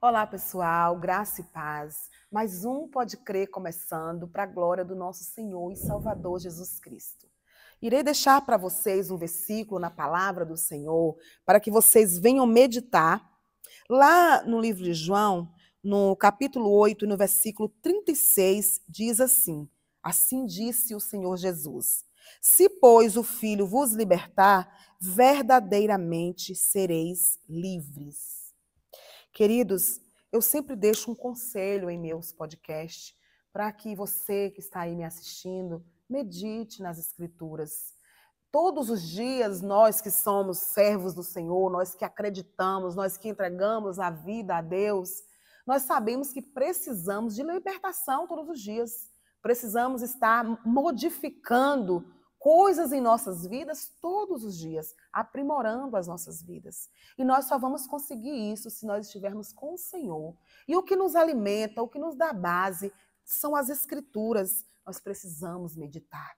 Olá, pessoal, graça e paz. Mais um Pode Crer começando para a glória do nosso Senhor e Salvador Jesus Cristo. Irei deixar para vocês um versículo na palavra do Senhor para que vocês venham meditar. Lá no livro de João, no capítulo 8, no versículo 36, diz assim: Assim disse o Senhor Jesus: Se, pois, o Filho vos libertar, verdadeiramente sereis livres. Queridos, eu sempre deixo um conselho em meus podcasts para que você que está aí me assistindo medite nas Escrituras. Todos os dias, nós que somos servos do Senhor, nós que acreditamos, nós que entregamos a vida a Deus, nós sabemos que precisamos de libertação todos os dias. Precisamos estar modificando coisas em nossas vidas todos os dias, aprimorando as nossas vidas. E nós só vamos conseguir isso se nós estivermos com o Senhor. E o que nos alimenta, o que nos dá base, são as Escrituras. Nós precisamos meditar.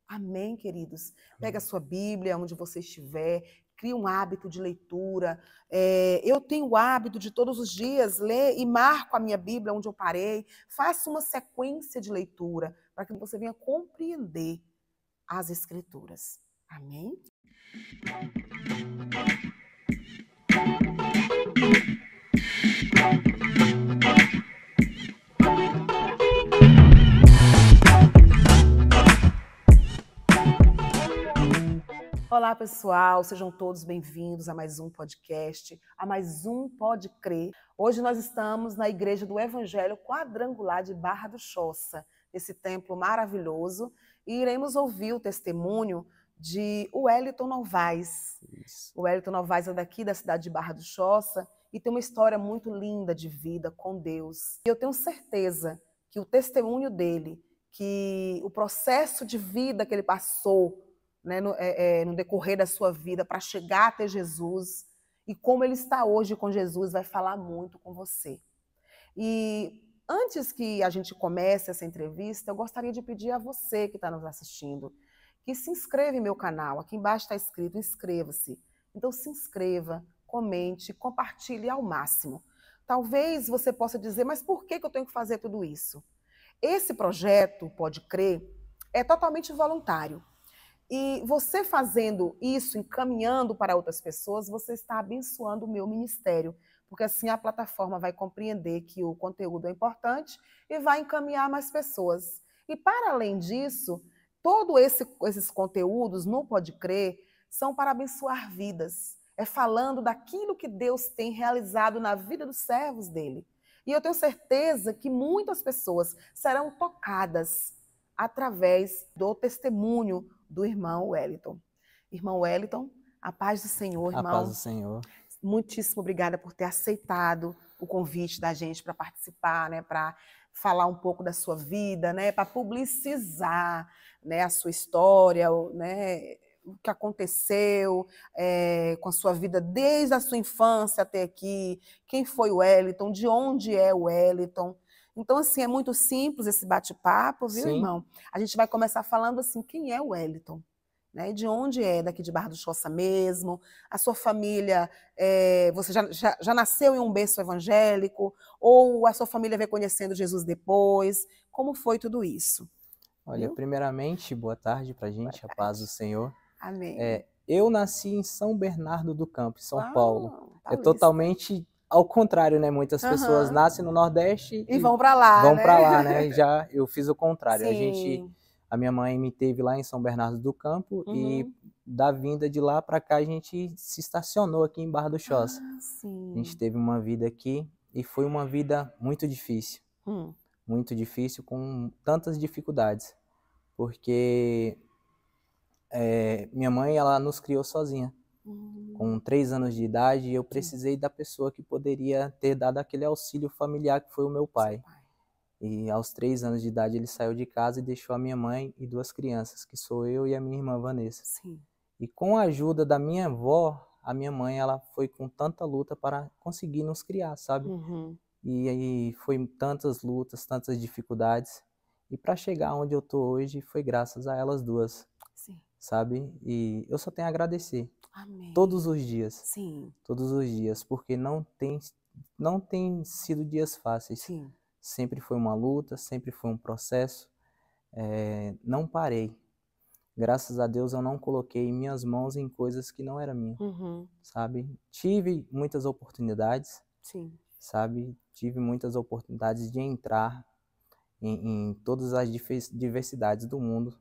Amém, queridos? Pega a sua Bíblia, onde você estiver, crie um hábito de leitura. Eu tenho o hábito de todos os dias ler e marco a minha Bíblia onde eu parei. Faça uma sequência de leitura para que você venha compreender as Escrituras. Amém? Olá, pessoal, sejam todos bem-vindos a mais um podcast, a mais um Pode Crer. Hoje nós estamos na Igreja do Evangelho Quadrangular de Barra do Choça, esse templo maravilhoso, e iremos ouvir o testemunho de Wellington Novaes. Isso. O Wellington Novaes é daqui da cidade de Barra do Choça e tem uma história muito linda de vida com Deus. E eu tenho certeza que o testemunho dele, que o processo de vida que ele passou, né, no decorrer da sua vida para chegar até Jesus e como ele está hoje com Jesus, vai falar muito com você. E antes que a gente comece essa entrevista, eu gostaria de pedir a você que está nos assistindo que se inscreva em meu canal. Aqui embaixo está escrito inscreva-se. Então se inscreva, comente, compartilhe ao máximo. Talvez você possa dizer, mas por que eu tenho que fazer tudo isso? Esse projeto, Pode Crer, é totalmente voluntário. E você fazendo isso, encaminhando para outras pessoas, você está abençoando o meu ministério, porque assim a plataforma vai compreender que o conteúdo é importante e vai encaminhar mais pessoas. E para além disso, todos esses conteúdos no Pode Crer são para abençoar vidas. É falando daquilo que Deus tem realizado na vida dos servos dele. E eu tenho certeza que muitas pessoas serão tocadas através do testemunho do irmão Wellington. Irmão Wellington, a paz do Senhor, irmão. A paz do Senhor. Muitíssimo obrigada por ter aceitado o convite da gente para participar, né, para falar um pouco da sua vida, né, para publicizar, né, a sua história, né, o que aconteceu com a sua vida desde a sua infância até aqui, quem foi o Wellington, de onde é o Wellington. Então, assim, é muito simples esse bate-papo, viu, Sim. irmão? A gente vai começar falando assim, quem é o Wellington? Né? De onde é? Daqui de Barra do Choça mesmo? A sua família, você já nasceu em um berço evangélico? Ou a sua família veio conhecendo Jesus depois? Como foi tudo isso? Olha, Viu? primeiramente, boa tarde pra gente, Boa a paz do tarde. Senhor. Amém. Eu nasci em São Bernardo do Campo, em São Paulo. Uau, É paulista. totalmente ao contrário, né? Muitas pessoas nascem no Nordeste e vão para lá, vão né? para lá, né? Já eu fiz o contrário. Sim. A minha mãe me teve lá em São Bernardo do Campo e da vinda de lá para cá a gente se estacionou aqui em Barra do Choça. Sim. A gente teve uma vida aqui e foi uma vida muito difícil. Muito difícil, com tantas dificuldades, porque minha mãe, ela nos criou sozinha. Com 3 anos de idade, eu precisei da pessoa que poderia ter dado aquele auxílio familiar, que foi o meu pai. E aos 3 anos de idade ele saiu de casa e deixou a minha mãe e 2 crianças, que sou eu e a minha irmã Vanessa. Sim. E com a ajuda da minha avó, a minha mãe, ela foi com tanta luta para conseguir nos criar, sabe? E aí foi tantas lutas, tantas dificuldades. E para chegar onde eu tô hoje foi graças a elas duas. Sim. Sabe? E eu só tenho a agradecer. Amém. Todos os dias. Sim. Todos os dias. Porque não tem não tem sido dias fáceis. Sim. Sempre foi uma luta, sempre foi um processo. Não parei. Graças a Deus eu não coloquei minhas mãos em coisas que não eram minhas, sabe? Tive muitas oportunidades, Sim. sabe? Tive muitas oportunidades de entrar em todas as diversidades do mundo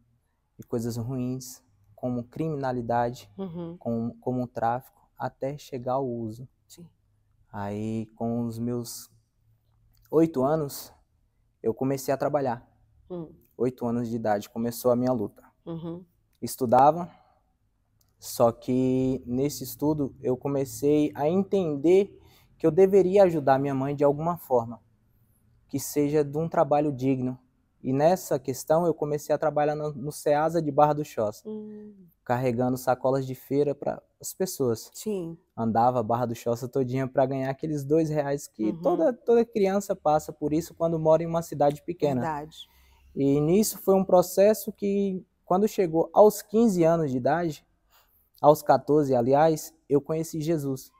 e coisas ruins, como criminalidade, como tráfico, até chegar ao uso. Sim. Aí, com os meus 8 anos, eu comecei a trabalhar. 8 anos de idade, começou a minha luta. Estudava, só que nesse estudo eu comecei a entender que eu deveria ajudar minha mãe de alguma forma, que seja de um trabalho digno. E nessa questão eu comecei a trabalhar no Ceasa de Barra do Choça, carregando sacolas de feira para as pessoas. Sim. Andava a Barra do Choça todinha para ganhar aqueles R$2 que toda criança passa por isso quando mora em uma cidade pequena. Verdade. E nisso foi um processo que, quando chegou aos 15 anos de idade, aos 14, aliás, eu conheci Jesus.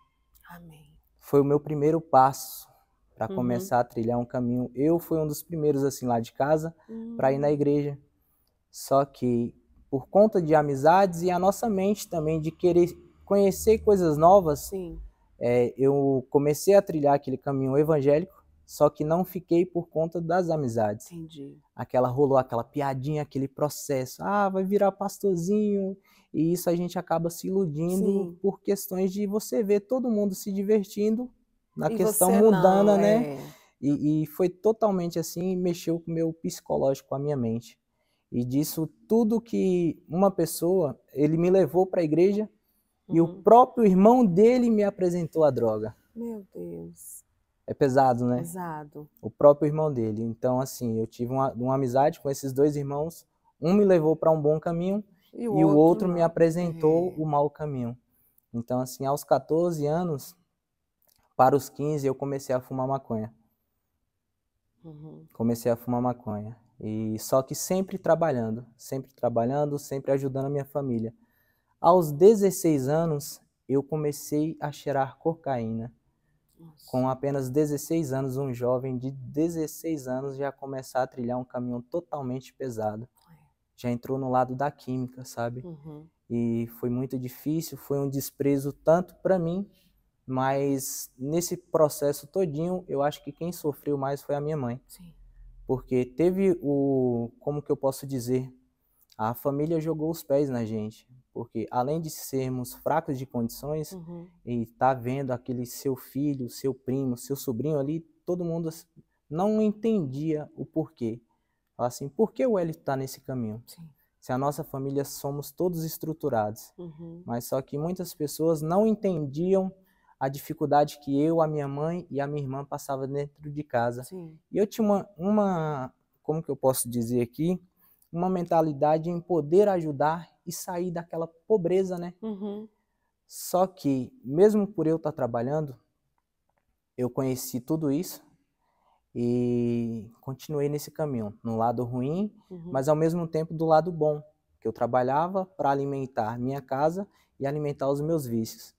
Amém. Foi o meu primeiro passo para começar a trilhar um caminho. Eu fui um dos primeiros assim lá de casa para ir na igreja. Só que por conta de amizades e a nossa mente também de querer conhecer coisas novas, eu comecei a trilhar aquele caminho evangélico, só que não fiquei por conta das amizades. Entendi. Rolou aquela piadinha, aquele processo. Ah, vai virar pastorzinho. E isso a gente acaba se iludindo por questões de você ver todo mundo se divertindo na questão mundana, né? E foi totalmente assim, mexeu com o meu psicológico, com a minha mente. E disso tudo que uma pessoa, ele me levou para a igreja e o próprio irmão dele me apresentou a droga. Meu Deus. É pesado, né? Pesado. O próprio irmão dele. Então, assim, eu tive uma amizade com esses dois irmãos. Um me levou para um bom caminho e o outro me apresentou o mau caminho. Então, assim, aos 14 anos, para os 15, eu comecei a fumar maconha. Comecei a fumar maconha. E só que sempre trabalhando, sempre ajudando a minha família. Aos 16 anos, eu comecei a cheirar cocaína. Com apenas 16 anos, um jovem de 16 anos já começa a trilhar um caminho totalmente pesado. Já entrou no lado da química, sabe? E foi muito difícil, foi um desprezo tanto para mim, mas nesse processo todinho, eu acho que quem sofreu mais foi a minha mãe. Sim. Porque teve como que eu posso dizer, a família jogou os pés na gente. Porque além de sermos fracos de condições, e tá vendo aquele seu filho, seu primo, seu sobrinho ali, todo mundo não entendia o porquê. Fala assim, por que o Hélio está nesse caminho? Sim. Se a nossa família somos todos estruturados. Mas só que muitas pessoas não entendiam a dificuldade que eu, a minha mãe e a minha irmã passavam dentro de casa. Sim. E eu tinha como que eu posso dizer aqui, uma mentalidade em poder ajudar e sair daquela pobreza, né? Só que, mesmo por eu estar trabalhando, eu conheci tudo isso e continuei nesse caminho, no lado ruim, mas ao mesmo tempo do lado bom, que eu trabalhava para alimentar minha casa e alimentar os meus vícios.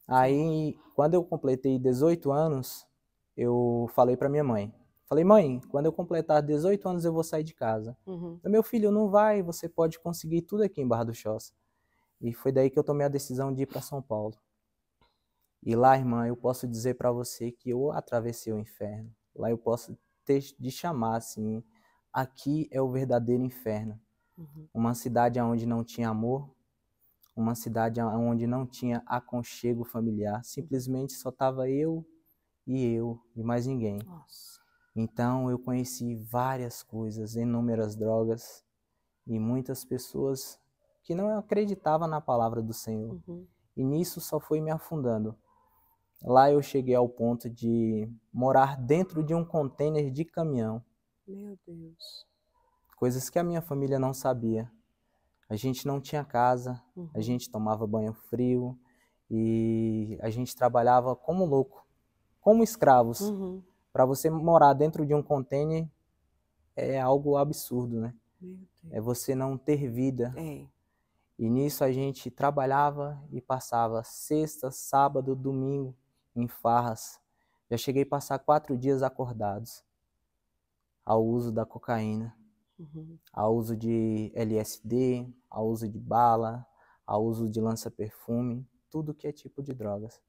Aí, quando eu completei 18 anos, eu falei para minha mãe, mãe, quando eu completar 18 anos eu vou sair de casa. Meu filho, não vai, você pode conseguir tudo aqui em Barra do Choça. E foi daí que eu tomei a decisão de ir para São Paulo. E lá, irmã, eu posso dizer para você que eu atravessei o inferno. Lá eu posso te chamar assim, aqui é o verdadeiro inferno. Uma cidade onde não tinha amor, uma cidade onde não tinha aconchego familiar. Simplesmente só estava eu e mais ninguém. Nossa. Então eu conheci várias coisas, inúmeras drogas e muitas pessoas que não acreditavam na palavra do Senhor. E nisso só foi me afundando. Lá eu cheguei ao ponto de morar dentro de um container de caminhão. Meu Deus. Coisas que a minha família não sabia. A gente não tinha casa, a gente tomava banho frio e a gente trabalhava como louco, como escravos. Para você morar dentro de um container é algo absurdo, né? É você não ter vida. E nisso a gente trabalhava e passava sexta, sábado, domingo em farras, Já cheguei a passar 4 dias acordados ao uso da cocaína, ao uso de LSD, ao uso de bala, ao uso de lança-perfume, tudo que é tipo de drogas.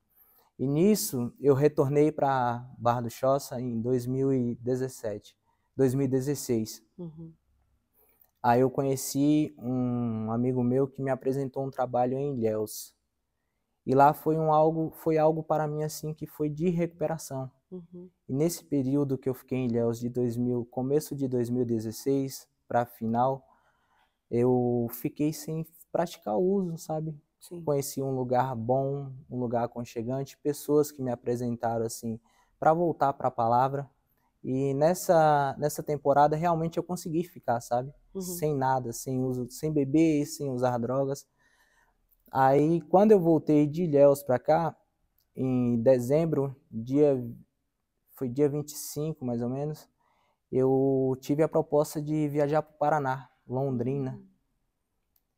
E nisso eu retornei para Barra do Choça em 2016. Aí eu conheci um amigo meu que me apresentou um trabalho em Ilhéus. E lá foi algo para mim assim que foi de recuperação. E nesse período que eu fiquei em Ilhéus começo de 2016 para final, eu fiquei sem praticar o uso, sabe? Sim. Conheci um lugar bom, um lugar aconchegante, pessoas que me apresentaram assim para voltar para a palavra. E nessa temporada realmente eu consegui ficar, sabe? Sem nada, sem beber, sem usar drogas. Aí quando eu voltei de Ilhéus para cá, em dezembro, foi dia 25 mais ou menos, eu tive a proposta de viajar para o Paraná, Londrina.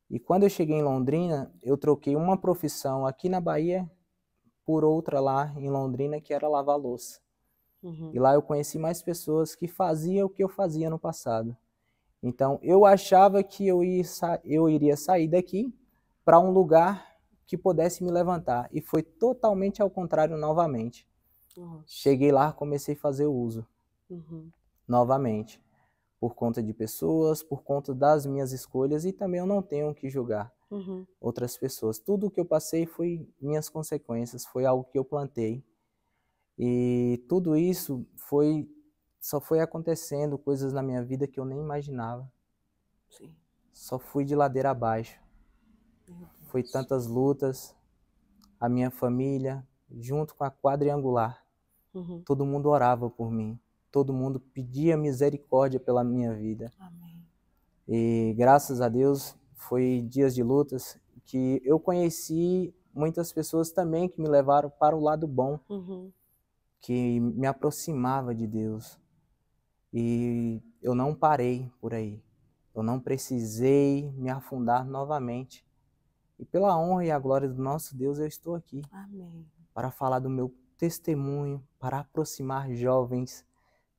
E quando eu cheguei em Londrina, eu troquei uma profissão aqui na Bahia por outra lá em Londrina, que era lavar louça. E lá eu conheci mais pessoas que faziam o que eu fazia no passado. Então eu achava que eu iria sair daqui para um lugar que pudesse me levantar. E foi totalmente ao contrário novamente. Cheguei lá, comecei a fazer o uso novamente. Por conta de pessoas, por conta das minhas escolhas, e também eu não tenho que julgar outras pessoas. Tudo o que eu passei foi minhas consequências, foi algo que eu plantei. E tudo isso só foi acontecendo, coisas na minha vida que eu nem imaginava. Sim. Só fui de ladeira abaixo. Foi tantas lutas, a minha família, junto com a quadrangular. Todo mundo orava por mim. Todo mundo pedia misericórdia pela minha vida. Amém. E graças a Deus, foi dias de lutas que eu conheci muitas pessoas também que me levaram para o lado bom, que me aproximava de Deus. E eu não parei por aí. Eu não precisei me afundar novamente. E pela honra e a glória do nosso Deus, eu estou aqui. Amém. Para falar do meu testemunho, para aproximar jovens,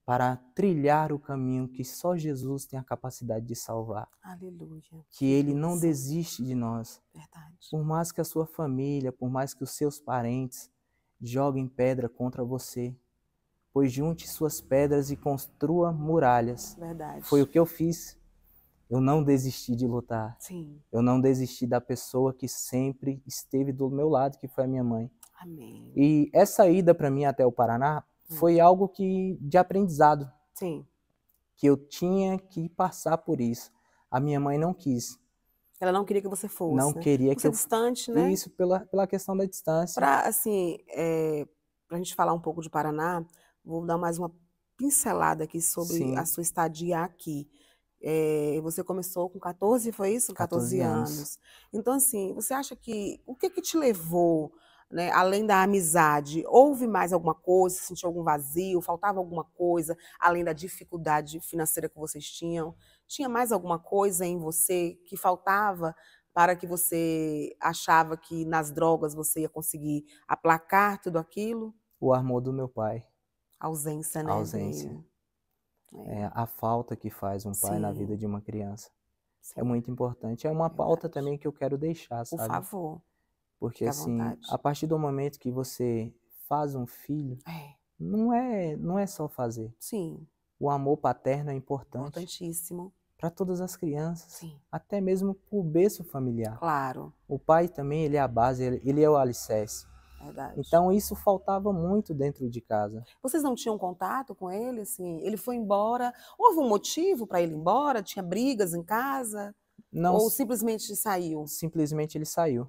para trilhar o caminho que só Jesus tem a capacidade de salvar. Aleluia. Que Ele não desiste de nós. Verdade. Por mais que a sua família, por mais que os seus parentes joguem pedra contra você, pois junte suas pedras e construa muralhas. Verdade. Foi o que eu fiz. Eu não desisti de lutar. Sim. Eu não desisti da pessoa que sempre esteve do meu lado, que foi a minha mãe. Amém. E essa ida para mim até o Paraná foi algo de aprendizado. Sim. Que eu tinha que passar por isso. A minha mãe não quis. Ela não queria que você fosse. Não queria que eu... distante, né? Isso, pela questão da distância. Para assim, a gente falar um pouco de Paraná, vou dar mais uma pincelada aqui sobre a sua estadia aqui. Você começou com 14, foi isso? 14 anos. Então, assim, você acha que... O que te levou, né, além da amizade? Houve mais alguma coisa? Você sentiu algum vazio? Faltava alguma coisa? Além da dificuldade financeira que vocês tinham? Tinha mais alguma coisa em você que faltava para que você achava que nas drogas você ia conseguir aplacar tudo aquilo? O amor do meu pai. A ausência, né? A ausência. A falta que faz um pai na vida de uma criança. Sim. É muito importante. É uma pauta também que eu quero deixar, sabe? Por favor. Porque assim, a partir do momento que você faz um filho, não é só fazer. Sim. O amor paterno é importante. Importantíssimo. Para todas as crianças. Sim. Até mesmo o berço familiar. Claro. O pai também, ele é a base, ele é o alicerce. Verdade. Então isso faltava muito dentro de casa. Vocês não tinham contato com ele? Assim, ele foi embora? Houve um motivo para ele ir embora? Tinha brigas em casa? Não. Ou simplesmente saiu? Simplesmente ele saiu.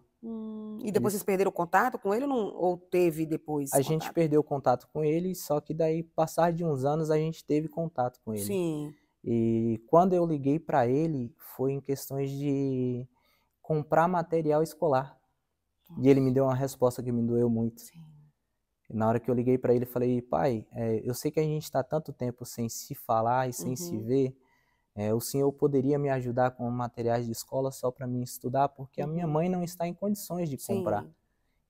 E depois vocês perderam contato com ele ou teve depois? A gente perdeu contato com ele, só que daí, passar de uns anos, a gente teve contato com ele. Sim. E quando eu liguei para ele, foi em questões de comprar material escolar. E ele me deu uma resposta que me doeu muito. Sim. E na hora que eu liguei para ele, falei: pai, eu sei que a gente está tanto tempo sem se falar e sem se ver, o senhor poderia me ajudar com materiais de escola só para mim estudar? Porque a minha mãe não está em condições de comprar.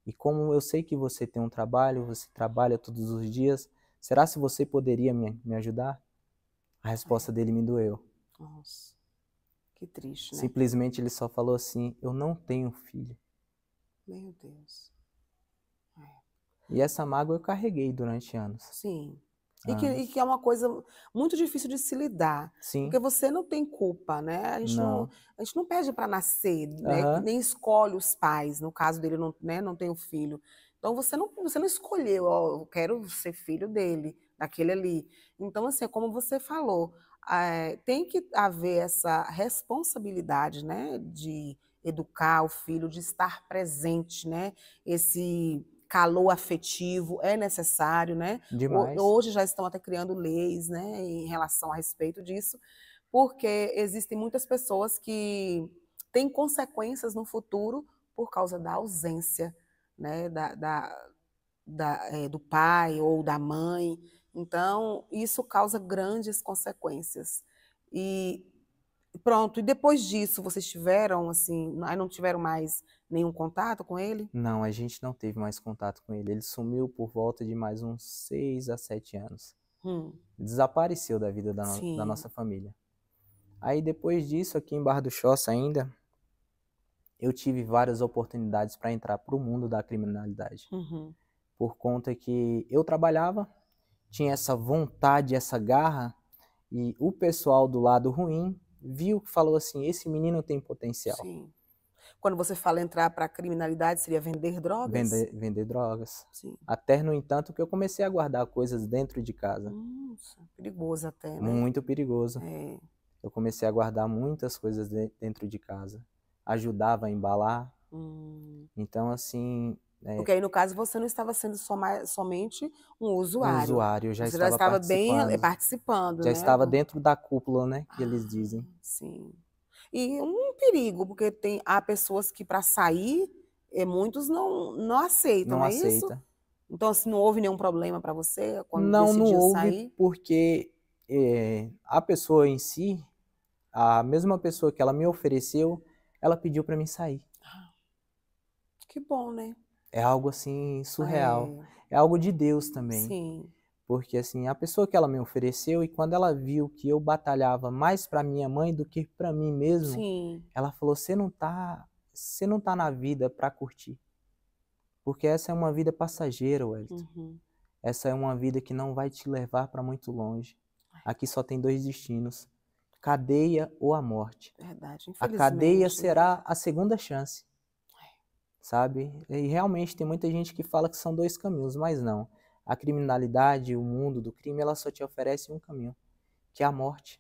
E como eu sei que você tem um trabalho, você trabalha todos os dias, será se você poderia me ajudar? A resposta dele me doeu. Nossa, que triste, né? Simplesmente ele só falou assim: eu não tenho filho. Meu Deus. E essa mágoa eu carreguei durante anos. Sim. E Anos. que é uma coisa muito difícil de se lidar, Sim. porque você não tem culpa, né? Não. A gente não pede para nascer, né? Aham. Nem escolhe os pais. No caso dele, não, né? Não tem o filho. Então você não escolheu, ó, eu quero ser filho dele, daquele ali. Então, assim, é como você falou, tem que haver essa responsabilidade, né? De educar o filho, de estar presente, né? Esse calor afetivo é necessário, né? Demais. Hoje já estão até criando leis, né, em relação a respeito disso, porque existem muitas pessoas que têm consequências no futuro por causa da ausência, né, do pai ou da mãe. Então, isso causa grandes consequências. E pronto, e depois disso, vocês tiveram, assim, aí não tiveram mais nenhum contato com ele? Não, a gente não teve mais contato com ele. Ele sumiu por volta de mais uns 6 a 7 anos. Hum, Desapareceu da vida da sim. nossa família. Aí depois disso, aqui em Barra do Choça ainda, eu tive várias oportunidades para entrar para o mundo da criminalidade. Uhum. Por conta que eu trabalhava, tinha essa vontade, essa garra, e o pessoal do lado ruim viu que falou assim, esse menino tem potencial. Sim. Quando você fala entrar para a criminalidade, seria vender drogas? Vender drogas. Sim. Até, no entanto, que eu comecei a guardar coisas dentro de casa. Nossa, perigoso até, né? Muito perigoso. É. Eu comecei a guardar muitas coisas dentro de casa. Ajudava a embalar. Hum. Então, assim, Porque aí, no caso, você não estava sendo somente um um usuário. usuário já Você já estava estava bem participando. participando, Já né? estava dentro da cúpula, né, que Ah, eles dizem. sim. E um perigo, porque há pessoas que para sair, muitos não aceitam, Não não é isso? aceita. Então, assim, não houve nenhum problema para você quando Não decidiu houve, sair? porque a pessoa em si, a mesma pessoa que ela me ofereceu, ela pediu para mim sair. Que bom, né? É algo assim surreal. É, É algo de Deus também. sim. Porque assim, a pessoa que ela me ofereceu, e quando ela viu que eu batalhava mais para minha mãe do que para mim mesmo, Sim. ela falou: você não tá na vida para curtir. Porque essa é uma vida passageira, Wellington. Uhum. Essa é uma vida que não vai te levar para muito longe. Aqui só tem dois destinos: cadeia ou a morte. Verdade, A cadeia infelizmente, né? será a segunda chance, sabe? E realmente tem muita gente que fala que são dois caminhos, mas não. A criminalidade, o mundo do crime, ela só te oferece um caminho, que é a morte.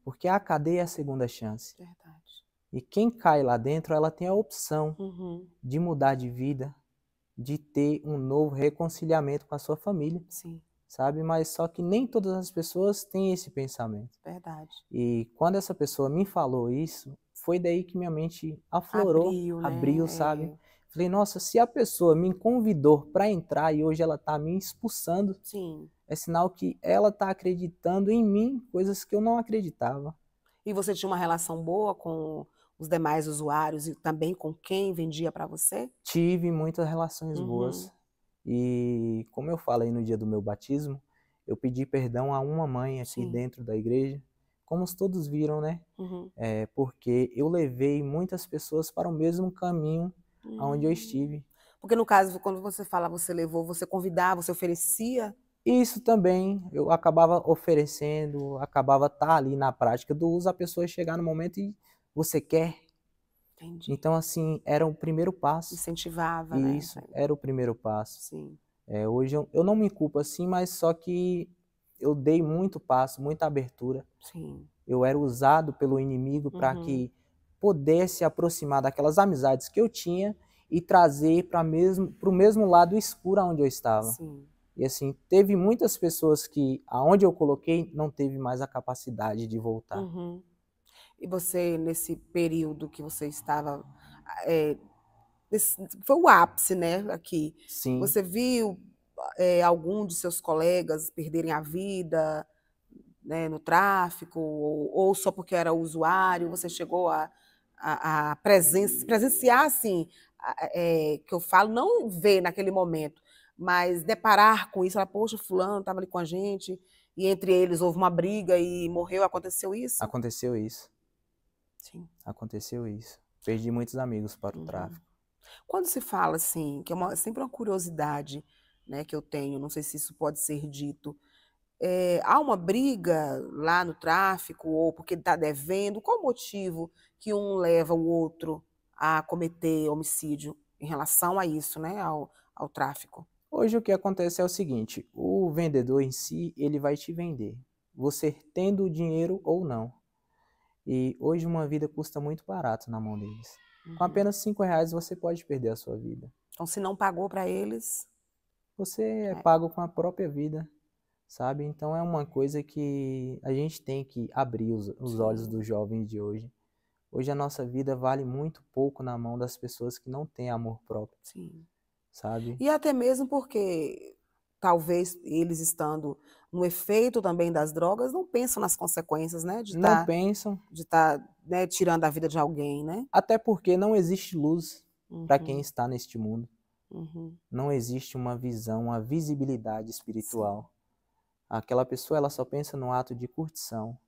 Porque a cadeia é a segunda chance. Verdade. E quem cai lá dentro, ela tem a opção Uhum. de mudar de vida, de ter um novo reconciliamento com a sua família, Sim, sabe? Mas só que nem todas as pessoas têm esse pensamento. verdade. E quando essa pessoa me falou isso, foi daí que minha mente aflorou, Abriu, abriu, né? sabe? Falei, nossa, se a pessoa me convidou para entrar e hoje ela tá me expulsando, Sim. é sinal que ela tá acreditando em mim, coisas que eu não acreditava. E você tinha uma relação boa com os demais usuários e também com quem vendia para você? Tive muitas relações Uhum. boas. E como eu falei no dia do meu batismo, eu pedi perdão a uma mãe aqui Sim. dentro da igreja, como todos viram, né? Uhum. Porque eu levei muitas pessoas para o mesmo caminho aonde eu Hum. estive. Porque no caso, quando você fala você levou, você convidava, você oferecia? Isso também eu acabava oferecendo, acabava ali na prática do uso, a pessoa chegar no momento e você quer. Entendi. Então, assim, era o primeiro passo. Incentivava, E né? isso era o primeiro passo. Sim. Hoje eu não me culpo assim, mas só que eu dei muito passo, muita abertura. Sim. Eu era usado pelo inimigo para Uhum. que pudesse aproximar daquelas amizades que eu tinha e trazer para o mesmo lado escuro onde eu estava. Sim. E assim, teve muitas pessoas que aonde eu coloquei não teve mais a capacidade de voltar. Uhum. E você, nesse período que você estava, é, foi o ápice, né, aqui. Sim. Você viu algum de seus colegas perderem a vida, né, no tráfico, ou só porque era usuário? Você chegou a presenciar, assim, que eu falo, não ver naquele momento, mas deparar com isso, falar, poxa, fulano estava ali com a gente, e entre eles houve uma briga e morreu, aconteceu isso? Aconteceu isso. Sim. Aconteceu isso. Perdi muitos amigos para o tráfico. Quando se fala assim, que é sempre uma curiosidade, né, que eu tenho, não sei se isso pode ser dito, há uma briga lá no tráfico, ou porque está devendo? Qual o motivo que um leva o outro a cometer homicídio em relação a isso, né, ao tráfico? Hoje o que acontece é o seguinte, o vendedor em si, ele vai te vender, você tendo o dinheiro ou não. E hoje uma vida custa muito barato na mão deles. Com apenas R$ 5 você pode perder a sua vida. Então, se não pagou para eles... Você é pago com a própria vida, sabe? Então é uma coisa que a gente tem que abrir os olhos dos jovens de hoje. Hoje a nossa vida vale muito pouco na mão das pessoas que não têm amor próprio. Sim. Sabe? E até mesmo porque talvez eles estando no efeito também das drogas não pensam nas consequências, né? Não pensam. De estar, né, tirando a vida de alguém, né? Até porque não existe luz para quem está neste mundo. Não existe uma visão, uma visibilidade espiritual. Sim. Aquela pessoa ela só pensa no ato de curtição.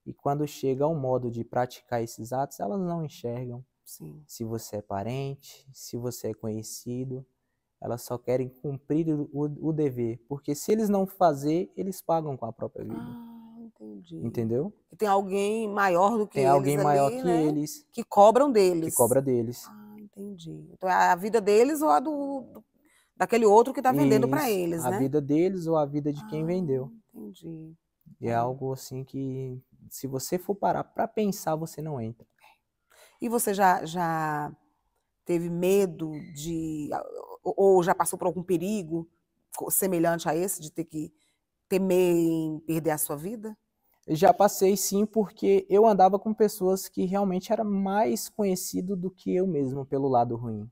E quando chega ao modo de praticar esses atos, elas não enxergam. Sim. Se você é parente, se você é conhecido, elas só querem cumprir o dever. Porque se eles não fazerem, eles pagam com a própria vida. Ah, entendi. Entendeu? E tem alguém maior do que eles. Tem alguém maior ali, que né? eles. Que cobram deles. Que cobra deles. Ah, entendi. Então é a vida deles ou a daquele outro que está vendendo para eles, a né? A vida deles ou a vida de quem vendeu. Entendi. E é algo assim que, se você for parar para pensar, você não entra. E você já teve medo de... ou já passou por algum perigo semelhante a esse, de ter que temer em perder a sua vida? Já passei sim, porque eu andava com pessoas que realmente eram mais conhecidos do que eu mesmo pelo lado ruim.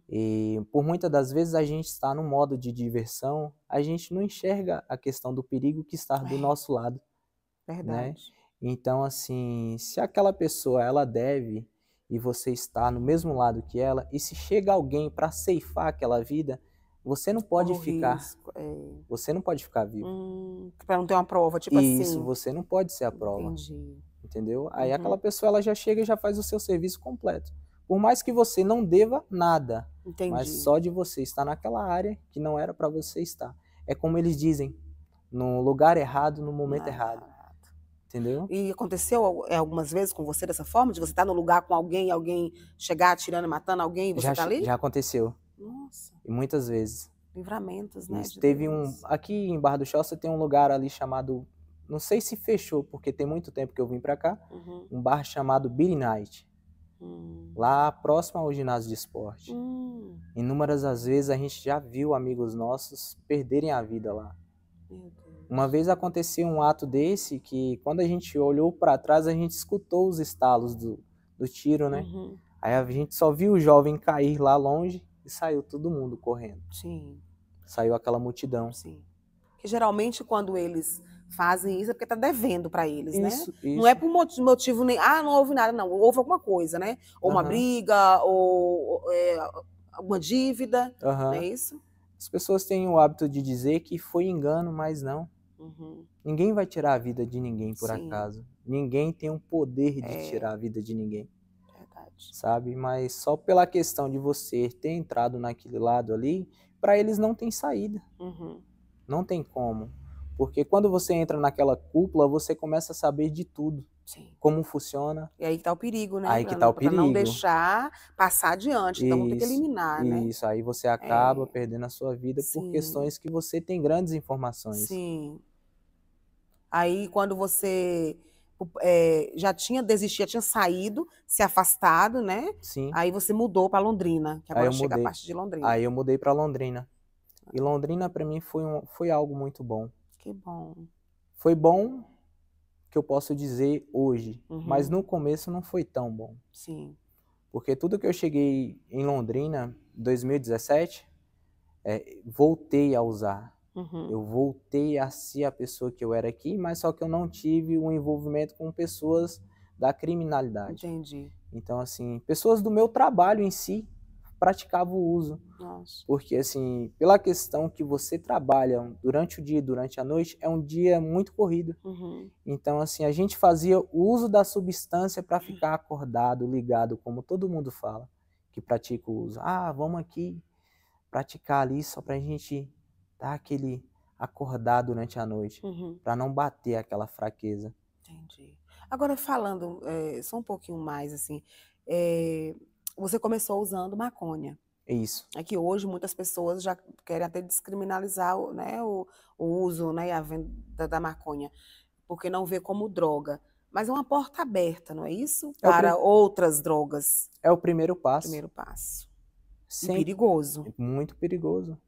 E por muitas das vezes a gente está no modo de diversão, a gente não enxerga a questão do perigo que está do nosso lado. Verdade. Né? Então, assim, se aquela pessoa ela deve e você está no mesmo lado que ela, e se chega alguém para ceifar aquela vida, você não pode ficar. Você não pode ficar vivo. Para não ter uma prova, tipo assim. Isso, você não pode ser a prova. Entendi. Entendeu? Aí aquela pessoa ela já chega e já faz o seu serviço completo. Por mais que você não deva nada, mas só de você estar naquela área que não era para você estar. É como eles dizem, no lugar errado, no momento errado. Entendeu? E aconteceu algumas vezes com você dessa forma? De você estar no lugar com alguém, alguém chegar atirando e matando alguém e você tá ali? Já aconteceu. Nossa. E muitas vezes. Livramentos, né? Isso, teve aqui em Barra do Choça tem um lugar ali chamado, não sei se fechou, porque tem muito tempo que eu vim pra cá, um bar chamado Beer Night. Lá próximo ao ginásio de esporte. Inúmeras as vezes a gente já viu amigos nossos perderem a vida lá. Uma vez aconteceu um ato desse que quando a gente olhou para trás a gente escutou os estalos do tiro, né? Aí a gente só viu o jovem cair lá longe e saiu todo mundo correndo. Sim. Saiu aquela multidão. Sim. Que geralmente quando eles fazem isso é porque tá devendo para eles, isso, né? Isso. Não é por motivo nem, não houve nada, não. Houve alguma coisa, né? Ou uma briga, ou alguma dívida, não é isso? As pessoas têm o hábito de dizer que foi engano, mas não. Ninguém vai tirar a vida de ninguém por acaso. Ninguém tem o poder de tirar a vida de ninguém. Verdade. Sabe? Mas só pela questão de você ter entrado naquele lado ali, para eles não tem saída. Não tem como. Porque quando você entra naquela cúpula, você começa a saber de tudo. Sim. Como funciona. E aí que tá o perigo, né? Aí que tá o perigo. Pra não deixar passar adiante. Então, vamos ter que eliminar, né? Isso, aí você acaba perdendo a sua vida por questões que você tem grandes informações. Sim. Aí, quando você já tinha desistido, já tinha saído, se afastado, né? Sim. Aí você mudou para Londrina, que agora chega a parte de Londrina. Aí eu mudei para Londrina. E Londrina, para mim, foi algo muito bom. Que bom. Foi bom, que eu posso dizer hoje, mas no começo não foi tão bom. Sim. Porque tudo que eu cheguei em Londrina, em 2017, voltei a usar. Eu voltei a ser a pessoa que eu era aqui, mas só que eu não tive um envolvimento com pessoas da criminalidade. Entendi. Então, assim, pessoas do meu trabalho em si praticava o uso. Nossa. Porque, assim, pela questão que você trabalha durante o dia e durante a noite, é um dia muito corrido. Então, assim, a gente fazia o uso da substância para ficar acordado, ligado, como todo mundo fala, que pratica o uso. Ah, vamos aqui praticar ali só para a gente dar aquele acordar durante a noite, para não bater aquela fraqueza. Entendi. Agora, falando só um pouquinho mais, assim, você começou usando maconha. Isso. É que hoje muitas pessoas já querem até descriminalizar né, o uso, né, e a venda da maconha, porque não vê como droga. Mas é uma porta aberta, não é isso? Para outras drogas. É o primeiro passo. Primeiro passo. E Sempre. perigoso. Muito perigoso.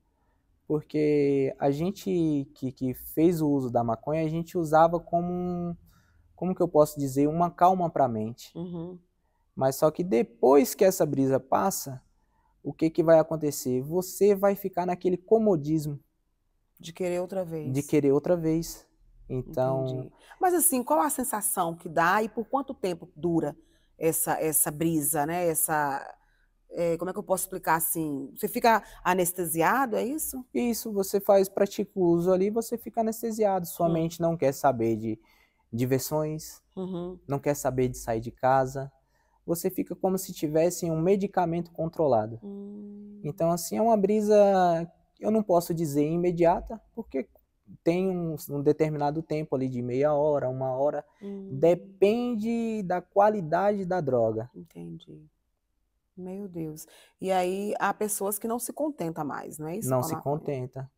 Porque a gente que fez o uso da maconha, a gente usava como que eu posso dizer, uma calma para a mente. Mas só que depois que essa brisa passa, o que vai acontecer? Você vai ficar naquele comodismo. De querer outra vez. De querer outra vez. Então... Entendi. Mas assim, qual a sensação que dá e por quanto tempo dura essa brisa, né? Como é que eu posso explicar assim? Você fica anestesiado, é isso? Isso, você pratica o uso ali, você fica anestesiado. Sua mente não quer saber de diversões, não quer saber de sair de casa. Você fica como se tivesse um medicamento controlado. Então, assim, é uma brisa, eu não posso dizer imediata, porque tem um determinado tempo ali de meia hora, 1 hora. Depende da qualidade da droga. Entendi. Meu Deus. E aí há pessoas que não se contentam mais, não é isso? Não se contenta.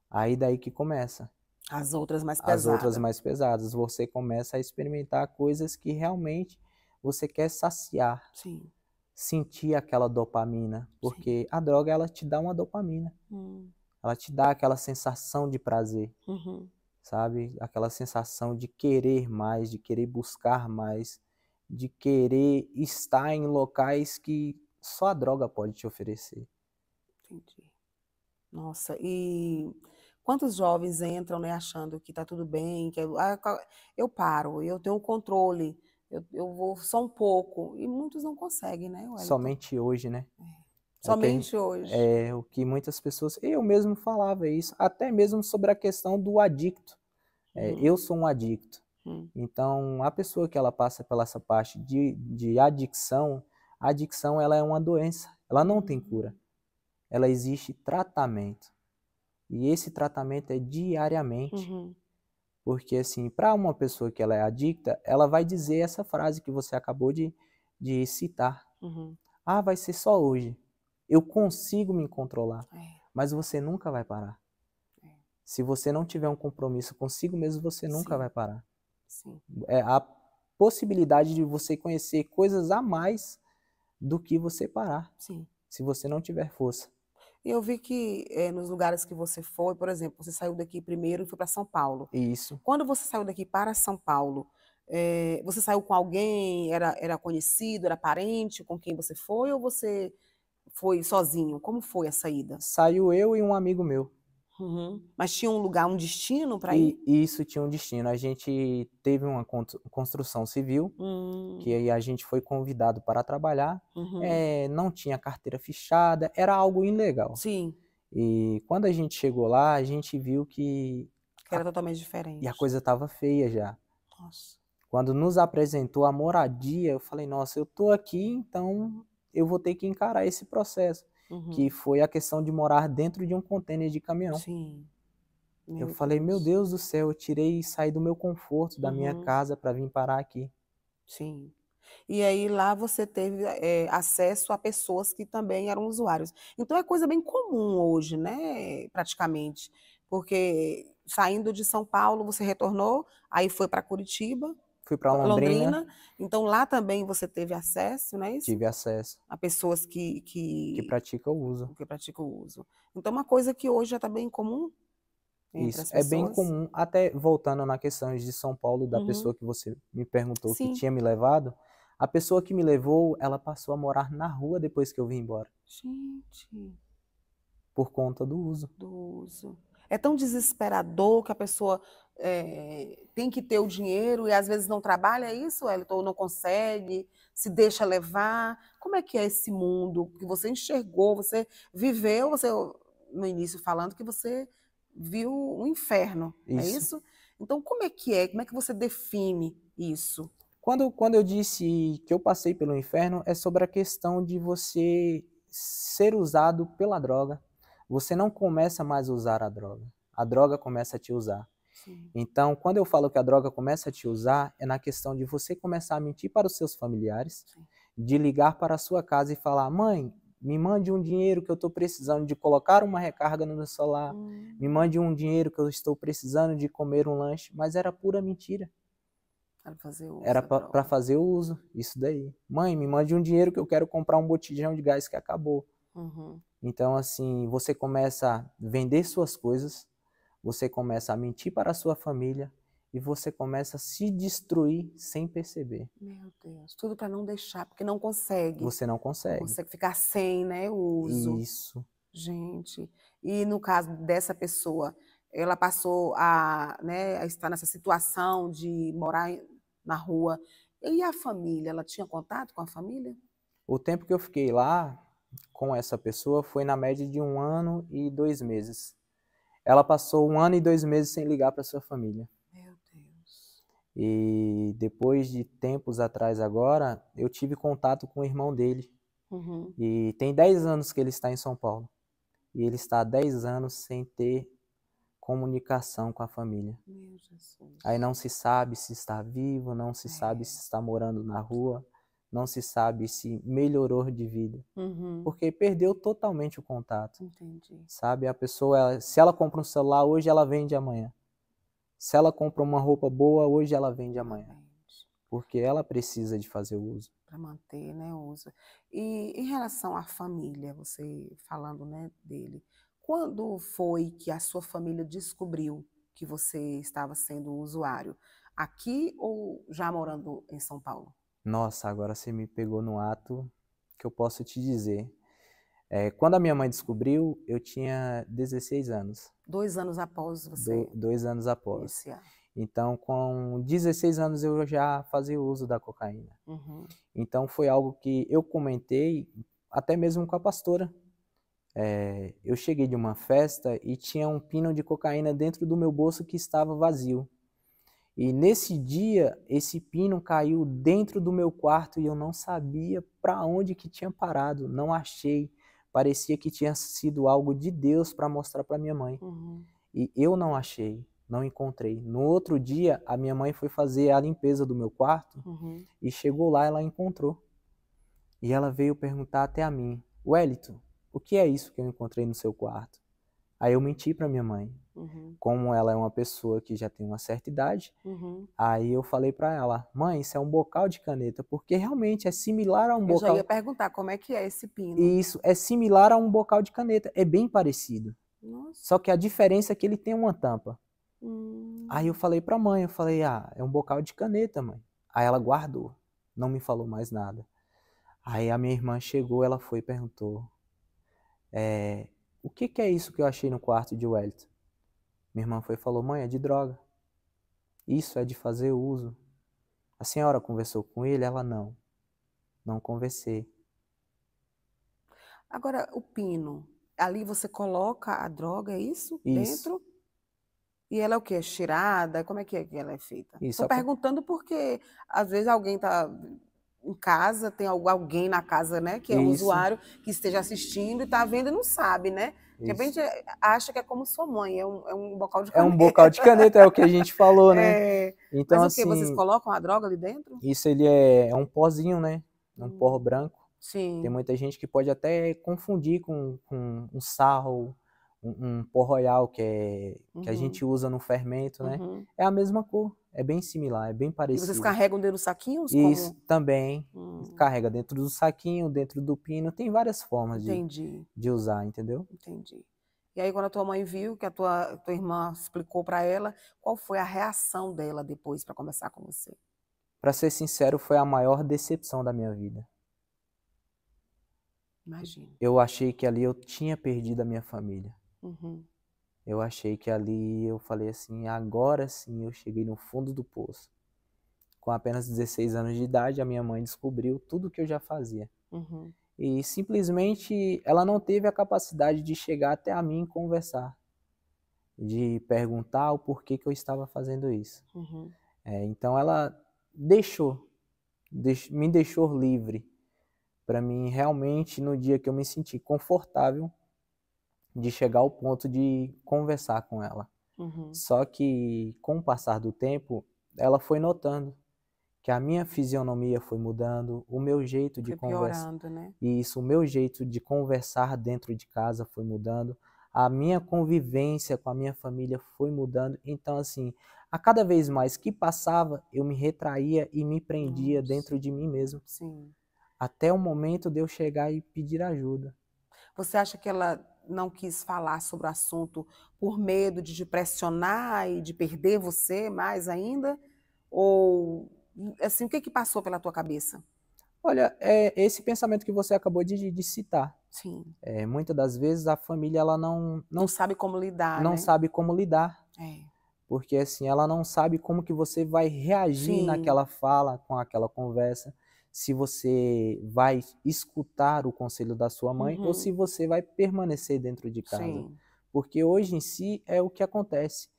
Aí daí que começa. As outras mais pesadas. As outras mais pesadas. Você começa a experimentar coisas que realmente você quer saciar. Sim. Sentir aquela dopamina. Porque a droga, ela te dá uma dopamina. Ela te dá aquela sensação de prazer. Sabe? Aquela sensação de querer mais, de querer buscar mais, de querer estar em locais que só a droga pode te oferecer. Entendi. Nossa, e quantos jovens entram, né, achando que tá tudo bem, que eu paro, eu tenho controle, eu vou só um pouco, e muitos não conseguem, né, Wellington? Somente hoje, né? Somente hoje. É o que muitas pessoas... Eu mesmo falava isso, até mesmo sobre a questão do adicto. Eu sou um adicto. Então, a pessoa que ela passa pela essa parte de adicção, a adicção ela é uma doença, ela não tem cura. Ela existe tratamento. E esse tratamento é diariamente. Porque, assim, para uma pessoa que ela é adicta, ela vai dizer essa frase que você acabou de citar. Ah, vai ser só hoje. Eu consigo me controlar. Mas você nunca vai parar. Se você não tiver um compromisso consigo mesmo, você nunca vai parar. Sim. É a possibilidade de você conhecer coisas a mais do que você parar. Sim. Se você não tiver força. Eu vi que nos lugares que você foi, por exemplo, você saiu daqui primeiro e foi para São Paulo. Isso. Quando você saiu daqui para São Paulo, você saiu com alguém, era conhecido, era parente com quem você foi, ou você foi sozinho? Como foi a saída? Saiu eu e um amigo meu. Mas tinha um lugar, um destino para ir? Isso tinha um destino. A gente teve uma construção civil, que aí a gente foi convidado para trabalhar. Não tinha carteira fichada, era algo ilegal. Sim. E quando a gente chegou lá, a gente viu que era totalmente diferente. E a coisa estava feia já. Nossa. Quando nos apresentou a moradia, eu falei, nossa, eu tô aqui, então eu vou ter que encarar esse processo. Que foi a questão de morar dentro de um contêiner de caminhão. Sim. Eu falei, meu Deus do céu, eu tirei e saí do meu conforto, da minha casa, para vir parar aqui. Sim. E aí lá você teve acesso a pessoas que também eram usuários. Então é coisa bem comum hoje, né? Praticamente. Porque saindo de São Paulo, você retornou, aí foi para Curitiba. Fui para Londrina. Então lá também você teve acesso, não é isso? Tive acesso. A pessoas que praticam o uso. Que praticam o uso. Então uma coisa que hoje já está bem comum entre Isso, as pessoas. é bem comum. Até voltando na questão de São Paulo, da pessoa que você me perguntou que tinha me levado, a pessoa que me levou, ela passou a morar na rua depois que eu vim embora. Gente. Por conta do uso. Do uso. É tão desesperador que a pessoa tem que ter o dinheiro e às vezes não trabalha, é isso, Wellington? Ou não consegue, se deixa levar? Como é que é esse mundo que você enxergou, você viveu, você no início falando que você viu um inferno, é Isso. isso? Então, como é que é? Como é que você define isso? Quando eu disse que eu passei pelo inferno, é sobre a questão de você ser usado pela droga. Você não começa mais a usar a droga começa a te usar. Sim. Então, quando eu falo que a droga começa a te usar, é na questão de você começar a mentir para os seus familiares, Sim. de ligar para a sua casa e falar: mãe, me mande um dinheiro que eu estou precisando de colocar uma recarga no meu celular, me mande um dinheiro que eu estou precisando de comer um lanche, mas era pura mentira. Era para fazer o uso, isso daí. Mãe, me mande um dinheiro que eu quero comprar um botijão de gás que acabou. Uhum. Então, assim, você começa a vender suas coisas, você começa a mentir para a sua família e você começa a se destruir sem perceber. Meu Deus, tudo para não deixar, porque não consegue. Você não Não consegue. consegue ficar sem, né, o uso. Isso. Gente, e no caso dessa pessoa, ela passou a, né, a estar nessa situação de morar na rua. E a família, ela tinha contato com a família? O tempo que eu fiquei lá com essa pessoa foi na média de 1 ano e 2 meses. Ela passou 1 ano e 2 meses sem ligar para sua família. Meu Deus. E depois de tempos atrás agora, eu tive contato com o irmão dele. Uhum. E tem 10 anos que ele está em São Paulo. E ele está há 10 anos sem ter comunicação com a família. Meu Jesus. Aí não se sabe se está vivo, não se sabe se está morando na rua, não se sabe se melhorou de vida. Uhum. Porque perdeu totalmente o contato. Entendi. Sabe, a pessoa, se ela compra um celular hoje, ela vende amanhã. Se ela compra uma roupa boa, hoje ela vende amanhã. Porque ela precisa de fazer o uso. Para manter, né, o uso. E em relação à família, você falando, né, dele, quando foi que a sua família descobriu que você estava sendo usuário? Aqui ou já morando em São Paulo? Nossa, agora você me pegou no ato que eu posso te dizer. Quando a minha mãe descobriu, eu tinha 16 anos. 2 anos após você 2 anos após. iniciar. Então, com 16 anos eu já fazia uso da cocaína. Uhum. Então, foi algo que eu comentei até mesmo com a pastora. Eu cheguei de uma festa e tinha um pino de cocaína dentro do meu bolso que estava vazio. E nesse dia, esse pino caiu dentro do meu quarto e eu não sabia para onde que tinha parado, não achei. Parecia que tinha sido algo de Deus para mostrar para minha mãe. Uhum. E eu não achei, não encontrei. No outro dia, a minha mãe foi fazer a limpeza do meu quarto e chegou lá, ela encontrou. E ela veio perguntar até a mim: Wellington, o que é isso que eu encontrei no seu quarto? Aí eu menti para minha mãe. Como ela é uma pessoa que já tem uma certa idade, aí eu falei para ela: mãe, isso é um bocal de caneta, porque realmente é similar a um Eu já bocal. ia perguntar como é que é esse pino. Isso, é similar a um bocal de caneta, é bem parecido. Nossa. Só que a diferença é que ele tem uma tampa. Hum. Aí eu falei pra mãe, eu falei: ah, é um bocal de caneta, mãe. Aí ela guardou, não me falou mais nada. Aí a minha irmã chegou, ela foi e perguntou: o que é isso que eu achei no quarto de Wellington? Minha irmã foi e falou: mãe, é de droga. Isso é de fazer uso. A senhora conversou com ele? Ela: não conversei. Agora, o pino, ali você coloca a droga, é isso? Isso. Dentro? E ela é o quê? Cheirada? Como é que ela é feita? Isso. Estou perguntando porque às vezes alguém está em casa, tem alguém na casa, né, que é um Isso. usuário que esteja assistindo e está vendo e não sabe, né? De repente acha que é como sua mãe, é um bocal de É caneta. um bocal de caneta, é o que a gente falou, né? Então, Mas o que? Vocês assim, colocam a droga ali dentro? isso ele é um pozinho, né? É um pó branco. Sim. Tem muita gente que pode até confundir com um sarro, um pó royal que a gente usa no fermento, né? É a mesma cor, é bem similar, é bem E parecido. vocês carregam dentro dos saquinhos? Isso Como? também, carrega dentro do saquinho, dentro do pino, tem várias formas de usar, entendeu? Entendi. E aí, quando a tua mãe viu, que a tua irmã explicou para ela, qual foi a reação dela depois para conversar com você? Para ser sincero, foi a maior decepção da minha vida. Imagina. Eu achei que ali eu tinha perdido a minha família. eu achei que ali, eu falei assim, agora sim eu cheguei no fundo do poço. Com apenas 16 anos de idade, a minha mãe descobriu tudo que eu já fazia. Uhum. E simplesmente ela não teve a capacidade de chegar até a mim e conversar, de perguntar o porquê que eu estava fazendo isso. Uhum. Então ela me deixou livre para mim realmente, no dia que eu me senti confortável, de chegar ao ponto de conversar com ela. Uhum. Só que, com o passar do tempo, ela foi notando que a minha fisionomia foi mudando, o meu jeito de Foi conversar, piorando, né? isso, o meu jeito de conversar dentro de casa foi mudando, a minha convivência com a minha família foi mudando. Então, assim, a cada vez mais que passava, eu me retraía e me prendia Nossa. dentro de mim mesmo, Sim. até o momento de eu chegar e pedir ajuda. Você acha que ela não quis falar sobre o assunto por medo de te pressionar e de perder você mais ainda? Ou, assim, o que que passou pela tua cabeça? Olha, esse pensamento que você acabou de citar. Sim. Muitas das vezes a família ela Não sabe como lidar, não né? sabe como lidar, É. porque assim, ela não sabe como que você vai reagir Sim. naquela fala, com aquela conversa, se você vai escutar o conselho da sua mãe ou se Uhum. você vai permanecer dentro de casa. Sim. Porque hoje em si é o que acontece.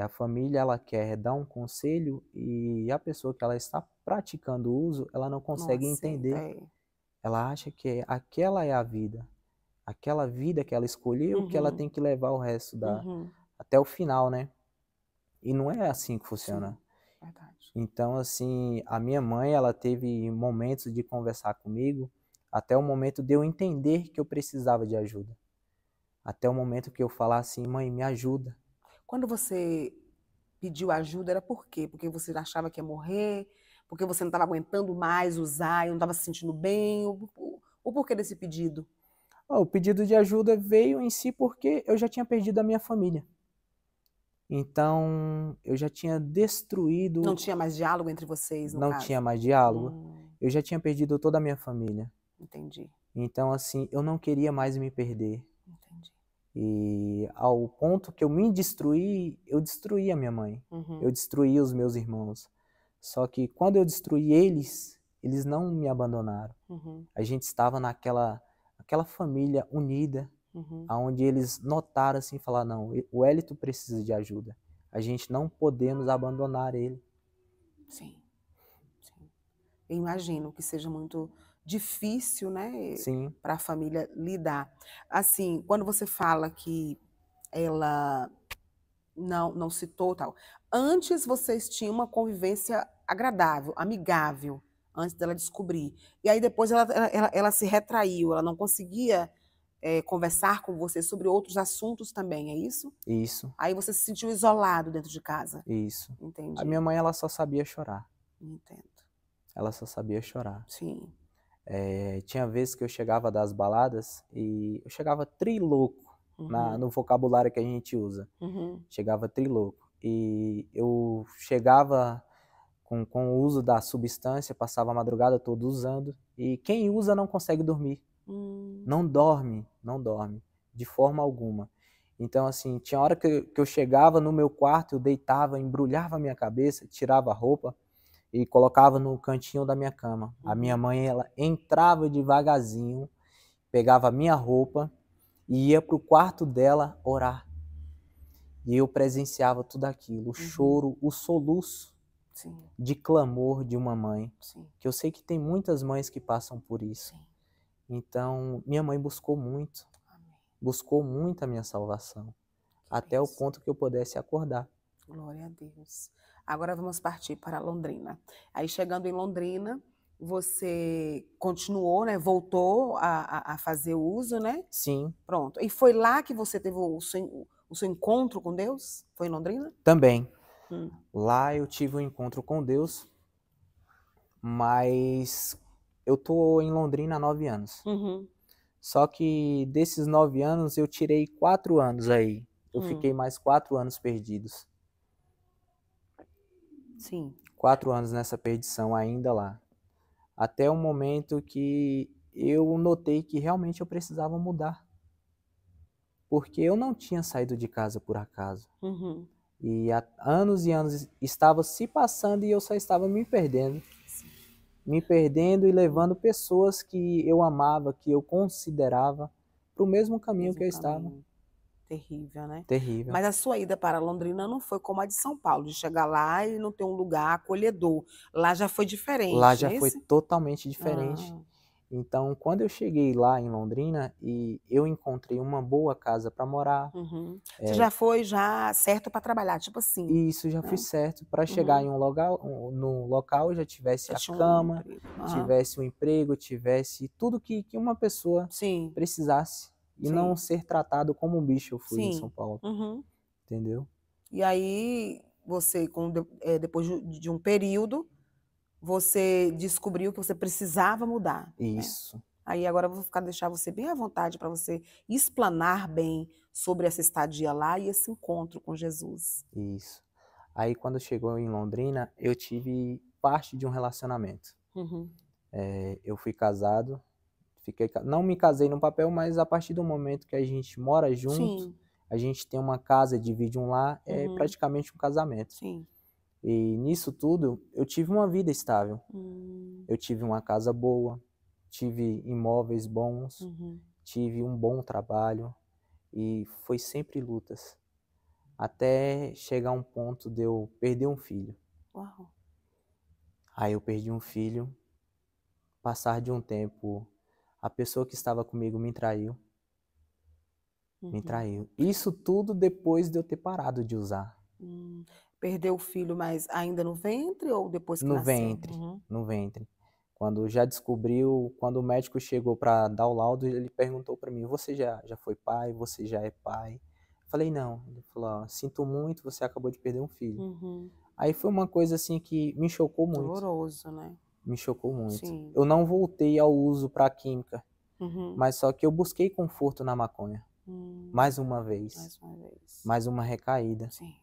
A família ela quer dar um conselho e a pessoa que ela está praticando o uso, ela não Não consegue aceita, entender. é. Ela acha que aquela é a vida. Aquela vida que ela escolheu, que ela Uhum. tem que levar o resto Uhum. até o final, né? E não é assim que Sim, funciona. verdade. Então, assim, a minha mãe, ela teve momentos de conversar comigo, até o momento de eu entender que eu precisava de ajuda. Até o momento que eu falar assim, mãe, me ajuda. Quando você pediu ajuda, era por quê? Porque você achava que ia morrer? Porque você não estava aguentando mais usar e não estava se sentindo bem? O porquê desse pedido? O pedido de ajuda veio em si porque eu já tinha perdido a minha família. Então, eu já tinha Não destruído, tinha mais diálogo entre vocês, no não tinha caso? mais diálogo, Hum, eu já tinha perdido toda a minha família. entendi, Então, assim, eu não queria mais me perder. entendi. E ao ponto que eu me destruí, eu destruí a minha mãe. Eu Uhum, destruí os meus irmãos. Só que quando eu destruí eles, eles não me abandonaram. uhum, A gente estava aquela família unida, uhum. aonde eles notaram assim, falar, não, o Elito precisa de ajuda. A gente não podemos abandonar ele. Sim, sim. Eu imagino que seja muito difícil, né, Sim, para a família lidar. Assim, quando você fala que ela não citou, tal. Antes vocês tinham uma convivência agradável, amigável, antes dela descobrir. E aí depois ela se retraiu, ela não conseguia, conversar com você sobre outros assuntos também, é isso? isso, Aí você se sentiu isolado dentro de casa. isso. A Entendi, minha mãe, ela só sabia chorar. entendo. Ela só sabia chorar. Sim. Tinha vezes que eu chegava das baladas e eu chegava trilouco Uhum, no vocabulário que a gente usa. uhum, Chegava trilouco. E eu chegava com o uso da substância, passava a madrugada toda usando. E quem usa não consegue dormir. hum, Não dorme, não dorme, de forma alguma. Então, assim, tinha hora que eu chegava no meu quarto, eu deitava, embrulhava a minha cabeça, tirava a roupa e colocava no cantinho da minha cama. A minha uhum, mãe, ela entrava devagarzinho, pegava a minha roupa e ia para o quarto dela orar. E eu presenciava tudo aquilo, o uhum. choro, o soluço Sim, de clamor de uma mãe, sim, que eu sei que tem muitas mães que passam por isso. sim. Então, minha mãe Amém. buscou muito a minha salvação, Que até o bênção. ponto que eu pudesse acordar. Glória a Deus. Agora vamos partir para Londrina. Aí chegando em Londrina, você continuou, né? Voltou a fazer o uso, né? Sim, Pronto. E foi lá que você teve o seu encontro com Deus? Foi em Londrina? também. Hum. Lá eu tive um encontro com Deus, mas eu tô em Londrina há 9 anos. Uhum. Só que desses 9 anos eu tirei 4 anos aí. Eu Hum. fiquei mais 4 anos perdidos. Sim. 4 anos nessa perdição ainda lá. Até o momento que eu notei que realmente eu precisava mudar. porque eu não tinha saído de casa por acaso. E há anos e anos estava se passando e eu só estava me perdendo. Me perdendo e levando pessoas que eu amava, que eu considerava, para o mesmo caminho que eu estava. Terrível, né? Terrível. Mas a sua ida para Londrina não foi como a de São Paulo, de chegar lá e não ter um lugar acolhedor. Lá já foi diferente, Lá já é foi esse? totalmente diferente. Então, quando eu cheguei lá em Londrina e eu encontrei uma boa casa para morar. Você já foi certo para trabalhar, tipo assim, E isso já né? fui certo para chegar em no local já tivesse Já a tinha um cama, emprego. tivesse um emprego, tivesse tudo que uma pessoa Sim, precisasse e não sim, ser tratado como um bicho eu fui em São sim. Paulo, entendeu? E aí, você, depois de um período, você descobriu que você precisava mudar, né? Isso, Aí agora eu vou deixar você bem à vontade para você explanar bem sobre essa estadia lá e esse encontro com Jesus. isso. Aí quando chegou em Londrina, eu tive parte de um relacionamento. Eu fui casado, não me casei no papel, mas a partir do momento que a gente mora junto, Sim. a gente tem uma casa, divide um lar, é praticamente um casamento. Sim. E nisso tudo, eu tive uma vida estável. Eu tive uma casa boa, tive imóveis bons, tive um bom trabalho e foi sempre lutas. Até chegar um ponto de eu perder um filho. Uau. Aí eu perdi um filho, passar de um tempo, a pessoa que estava comigo me traiu. Me traiu. Isso tudo depois de eu ter parado de usar. Perdeu o filho, mas ainda no ventre ou depois que No nasceu? ventre, no ventre. Quando já descobriu, quando o médico chegou para dar o laudo, ele perguntou para mim: você já foi pai? Você já é pai? Eu falei: não. Ele falou: ó, sinto muito, você acabou de perder um filho. Aí foi uma coisa assim que me chocou muito. Doloroso, né? Me chocou muito. Sim. Eu não voltei ao uso para química, mas só que eu busquei conforto na maconha. Mais uma vez. Mais uma vez. Mais uma recaída. Sim.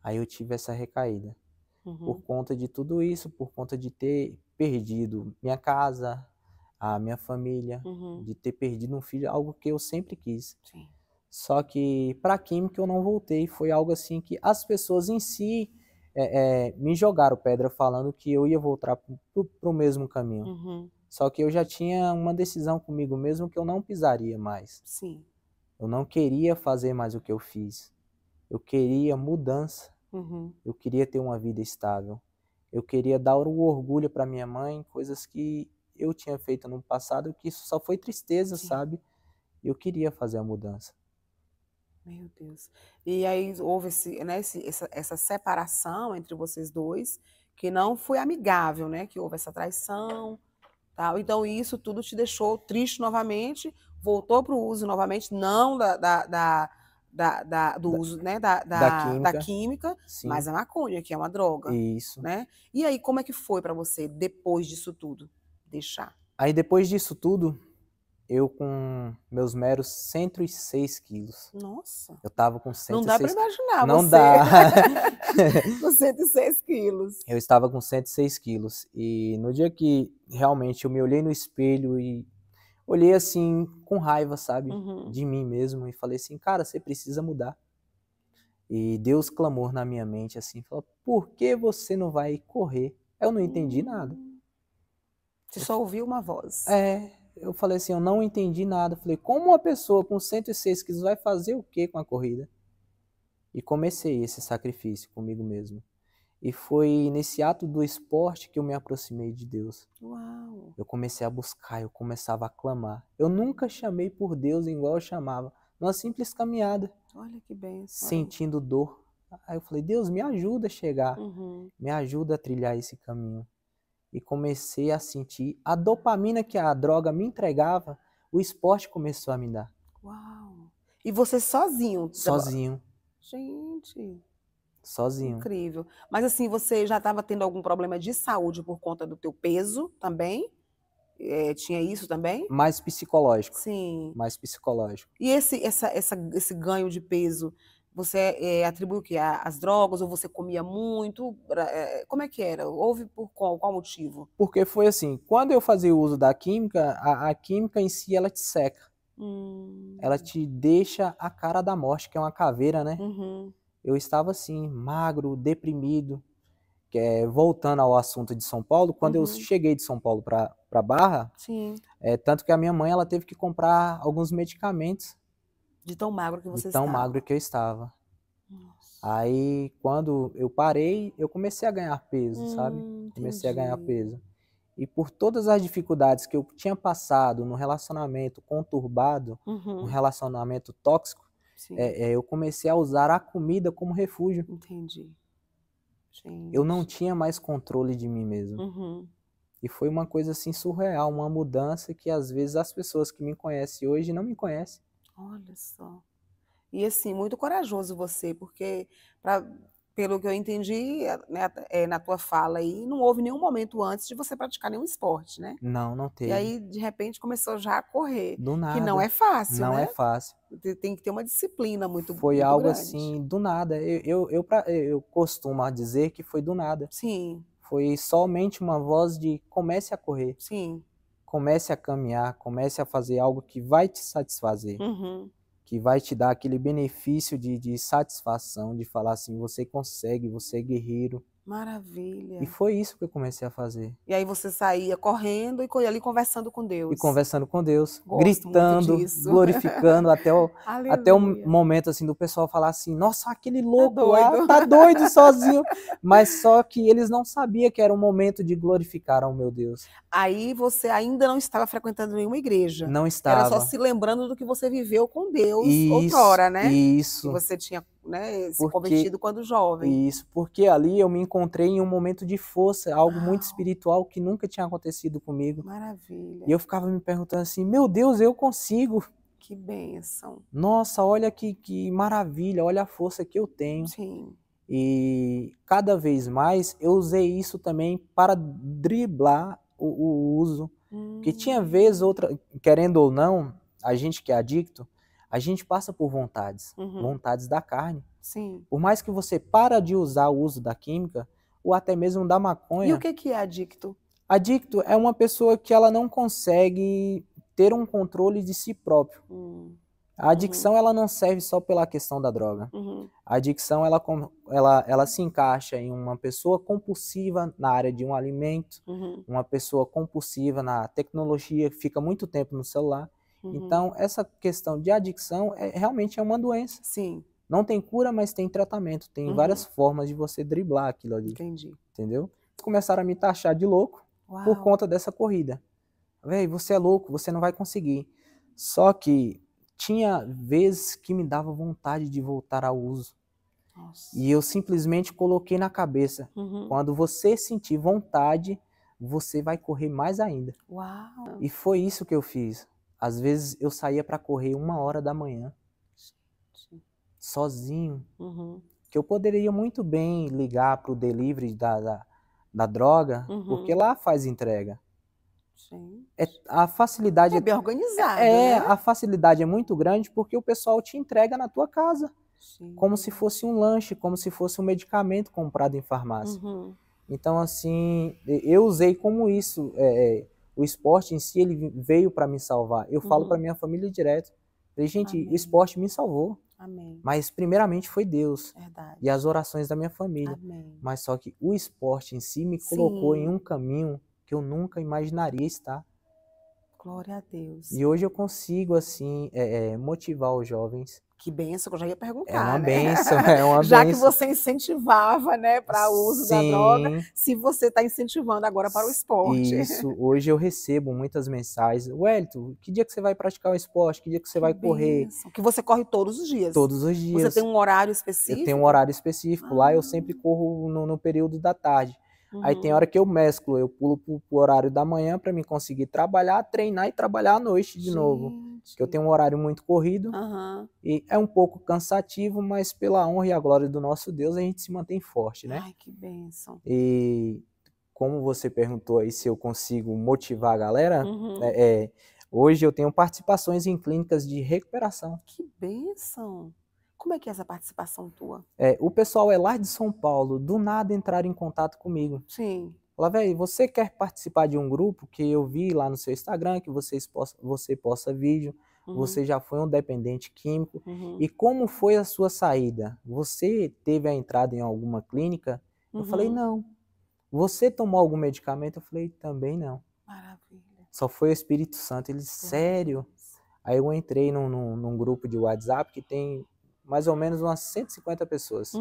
Aí eu tive essa recaída. Por conta de tudo isso, por conta de ter perdido minha casa, a minha família, de ter perdido um filho, algo que eu sempre quis. Sim. Só que para a química eu não voltei, foi algo assim que as pessoas em si me jogaram pedra falando que eu ia voltar para o mesmo caminho. Só que eu já tinha uma decisão comigo mesmo que eu não pisaria mais. Sim. Eu não queria fazer mais o que eu fiz. Eu queria mudança. Eu queria ter uma vida estável. Eu queria dar o orgulho para minha mãe, coisas que eu tinha feito no passado, que isso só foi tristeza, Sim. sabe? Eu queria fazer a mudança. Meu Deus. E aí houve essa separação entre vocês dois, que não foi amigável, né? Que houve essa traição, tal. Então isso tudo te deixou triste novamente, voltou para o uso novamente, não do uso, né? Da química, sim. mas a maconha, que é uma droga. Isso. Né? E aí, como é que foi para você, depois disso tudo, deixar? Aí depois disso tudo, eu com meus meros 106 quilos. Nossa. Eu tava com 106 Não dá para imaginar não você. Dá. Com 106 quilos. Eu estava com 106 quilos. E no dia que realmente eu me olhei no espelho e olhei assim com raiva, sabe? De mim mesmo. E falei assim, cara, você precisa mudar. E Deus clamou na minha mente assim, falou, por que você não vai correr? Eu não entendi nada. Você só ouviu uma voz. Eu falei assim, eu não entendi nada. Falei, como uma pessoa com 106 quilos vai fazer o que com a corrida? E comecei esse sacrifício comigo mesmo. E foi nesse ato do esporte que eu me aproximei de Deus. Uau. Eu comecei a buscar, eu começava a clamar. Eu nunca chamei por Deus igual eu chamava. Numa simples caminhada. Olha que bênção. Sentindo dor. Aí eu falei, Deus, me ajuda a chegar. Me ajuda a trilhar esse caminho. E comecei a sentir a dopamina que a droga me entregava, o esporte começou a me dar. Uau! E você sozinho? Sozinho. Gente! Sozinho. Incrível. Mas assim, você já estava tendo algum problema de saúde por conta do teu peso também? Tinha isso também? Mais psicológico. Sim. Mais psicológico. E esse ganho de peso, você atribui o quê? Às drogas ou você comia muito? Como é que era? Houve por qual motivo? Porque foi assim, quando eu fazia o uso da química, a química em si, ela te seca. ela te deixa a cara da morte, que é uma caveira, né? Eu estava assim, magro, deprimido. Voltando ao assunto de São Paulo, quando eu cheguei de São Paulo para Barra, tanto que a minha mãe ela teve que comprar alguns medicamentos. De tão magro que você estava. De tão estava. magro que eu estava. Nossa. Aí, quando eu parei, eu comecei a ganhar peso, sabe? Comecei a ganhar peso. E por todas as dificuldades que eu tinha passado no relacionamento conturbado, no relacionamento tóxico, eu comecei a usar a comida como refúgio. Entendi. Gente. Eu não tinha mais controle de mim mesmo. E foi uma coisa assim surreal, uma mudança que às vezes as pessoas que me conhecem hoje não me conhecem. Olha só. E assim, muito corajoso você, porque pelo que eu entendi, né, na tua fala aí, não houve nenhum momento antes de você praticar nenhum esporte, né? Não teve. E aí, de repente, começou já a correr. Do nada. Que não é fácil, não né? é fácil. Tem que ter uma disciplina muito grande. Foi algo assim, do nada. Eu costumo dizer que foi do nada. Sim. Foi somente uma voz de comece a correr. Sim. Comece a caminhar, comece a fazer algo que vai te satisfazer. Que vai te dar aquele benefício de satisfação, de falar assim, você consegue, você é guerreiro. Maravilha. E foi isso que eu comecei a fazer. E aí você saía correndo e ali conversando com Deus. E conversando com Deus, Gosto gritando, glorificando, até o momento assim do pessoal falar assim, nossa, aquele louco lá tá doido sozinho. Mas só que eles não sabiam que era um momento de glorificar ao meu Deus. Aí você ainda não estava frequentando nenhuma igreja. Não estava. Era só se lembrando do que você viveu com Deus outrora, né? Isso. Que você tinha, né, se convertido quando jovem. Isso, porque ali eu me encontrei em um momento de força, algo muito espiritual que nunca tinha acontecido comigo. Maravilha. E eu ficava me perguntando assim, meu Deus, eu consigo. Que bênção. Nossa, olha que maravilha, olha a força que eu tenho. Sim. E cada vez mais eu usei isso também para driblar o uso. Porque tinha vez outra, querendo ou não, a gente que é adicto, a gente passa por vontades, vontades da carne. Sim. Por mais que você para de usar o uso da química, ou até mesmo da maconha. E o que é adicto? Adicto é uma pessoa que ela não consegue ter um controle de si próprio. A adicção ela não serve só pela questão da droga. A adicção ela se encaixa em uma pessoa compulsiva na área de um alimento, uma pessoa compulsiva na tecnologia, que fica muito tempo no celular. Então, essa questão de adicção realmente é uma doença. Sim. Não tem cura, mas tem tratamento. Tem várias formas de você driblar aquilo ali. Entendi. Entendeu? Começaram a me taxar de louco por conta dessa corrida. Véi, você é louco, você não vai conseguir. Só que tinha vezes que me dava vontade de voltar ao uso. Nossa. E eu simplesmente coloquei na cabeça, quando você sentir vontade, você vai correr mais ainda. Uau. E foi isso que eu fiz. Às vezes eu saía para correr 1h da manhã. Sozinho. Que eu poderia muito bem ligar para o delivery da droga, porque lá faz entrega. A facilidade é bem organizada, né? A facilidade é muito grande porque o pessoal te entrega na tua casa. Como se fosse um lanche, como se fosse um medicamento comprado em farmácia. Então, assim, eu usei como isso. O esporte em si, ele veio para me salvar. Eu falo para minha família direto. Falei, gente, o esporte me salvou. Amém. Mas primeiramente foi Deus. Verdade. E as orações da minha família. Amém. Mas só que o esporte em si me colocou em um caminho que eu nunca imaginaria estar. Glória a Deus. E hoje eu consigo, assim, motivar os jovens. Que bênção, que eu já ia perguntar, É uma né? bênção, é uma já bênção. que você incentivava, né, para o uso da droga, se você está incentivando agora para o esporte. Isso, hoje eu recebo muitas mensagens. Wellington, que dia que você vai praticar o esporte? Que dia que você vai correr? Que você corre todos os dias? Todos os dias. Você tem um horário específico? Eu tenho um horário específico. Lá eu sempre corro no período da tarde. Aí tem hora que eu mesclo, eu pulo pro horário da manhã para mim conseguir trabalhar, treinar e trabalhar à noite de novo. Porque eu tenho um horário muito corrido e é um pouco cansativo, mas pela honra e a glória do nosso Deus a gente se mantém forte, né? Ai, que bênção. E como você perguntou aí se eu consigo motivar a galera, hoje eu tenho participações em clínicas de recuperação. Que bênção! Como é que é essa participação tua? O pessoal é lá de São Paulo, do nada entraram em contato comigo. Sim. Fala, velho, você quer participar de um grupo que eu vi lá no seu Instagram, que você posta vídeo, você já foi um dependente químico, e como foi a sua saída? Você teve a entrada em alguma clínica? Eu falei, não. Você tomou algum medicamento? Eu falei, também não. Maravilha. Só foi o Espírito Santo. Ele, sério? Aí eu entrei num grupo de WhatsApp que tem mais ou menos umas 150 pessoas.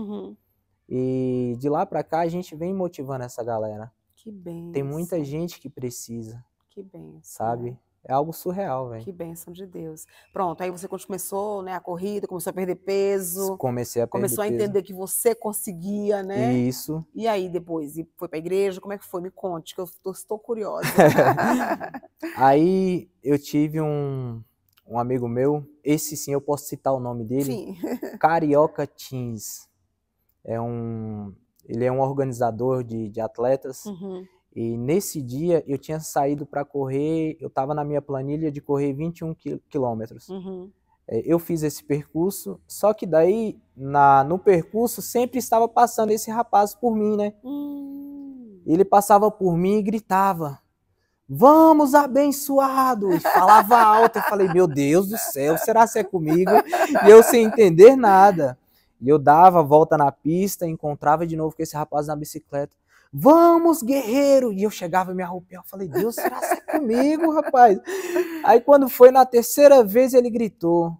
E de lá pra cá a gente vem motivando essa galera. Que bênção. Tem muita gente que precisa. Que bênção. Sabe? É algo surreal, velho. Que bênção de Deus. Pronto, aí você começou, né, a corrida, começou a perder peso. Comecei a perder peso. Começou a entender que você conseguia, né? Isso. E aí depois, foi pra igreja? Como é que foi? Me conte, que eu estou curiosa. Aí eu tive um amigo meu, esse sim eu posso citar o nome dele. Sim. Carioca Teens. Ele é um organizador de atletas. E nesse dia eu tinha saído para correr, eu estava na minha planilha de correr 21 quilômetros. Eu fiz esse percurso, só que daí no percurso sempre estava passando esse rapaz por mim, né? Ele passava por mim e gritava, vamos, abençoado! E falava alto, eu falei, meu Deus do céu, será que é comigo? E eu sem entender nada. E eu dava a volta na pista, encontrava de novo com esse rapaz na bicicleta. Vamos, guerreiro! E eu chegava e me arrupiava. Eu falei, Deus, será que é comigo, rapaz? Aí quando foi na terceira vez, ele gritou,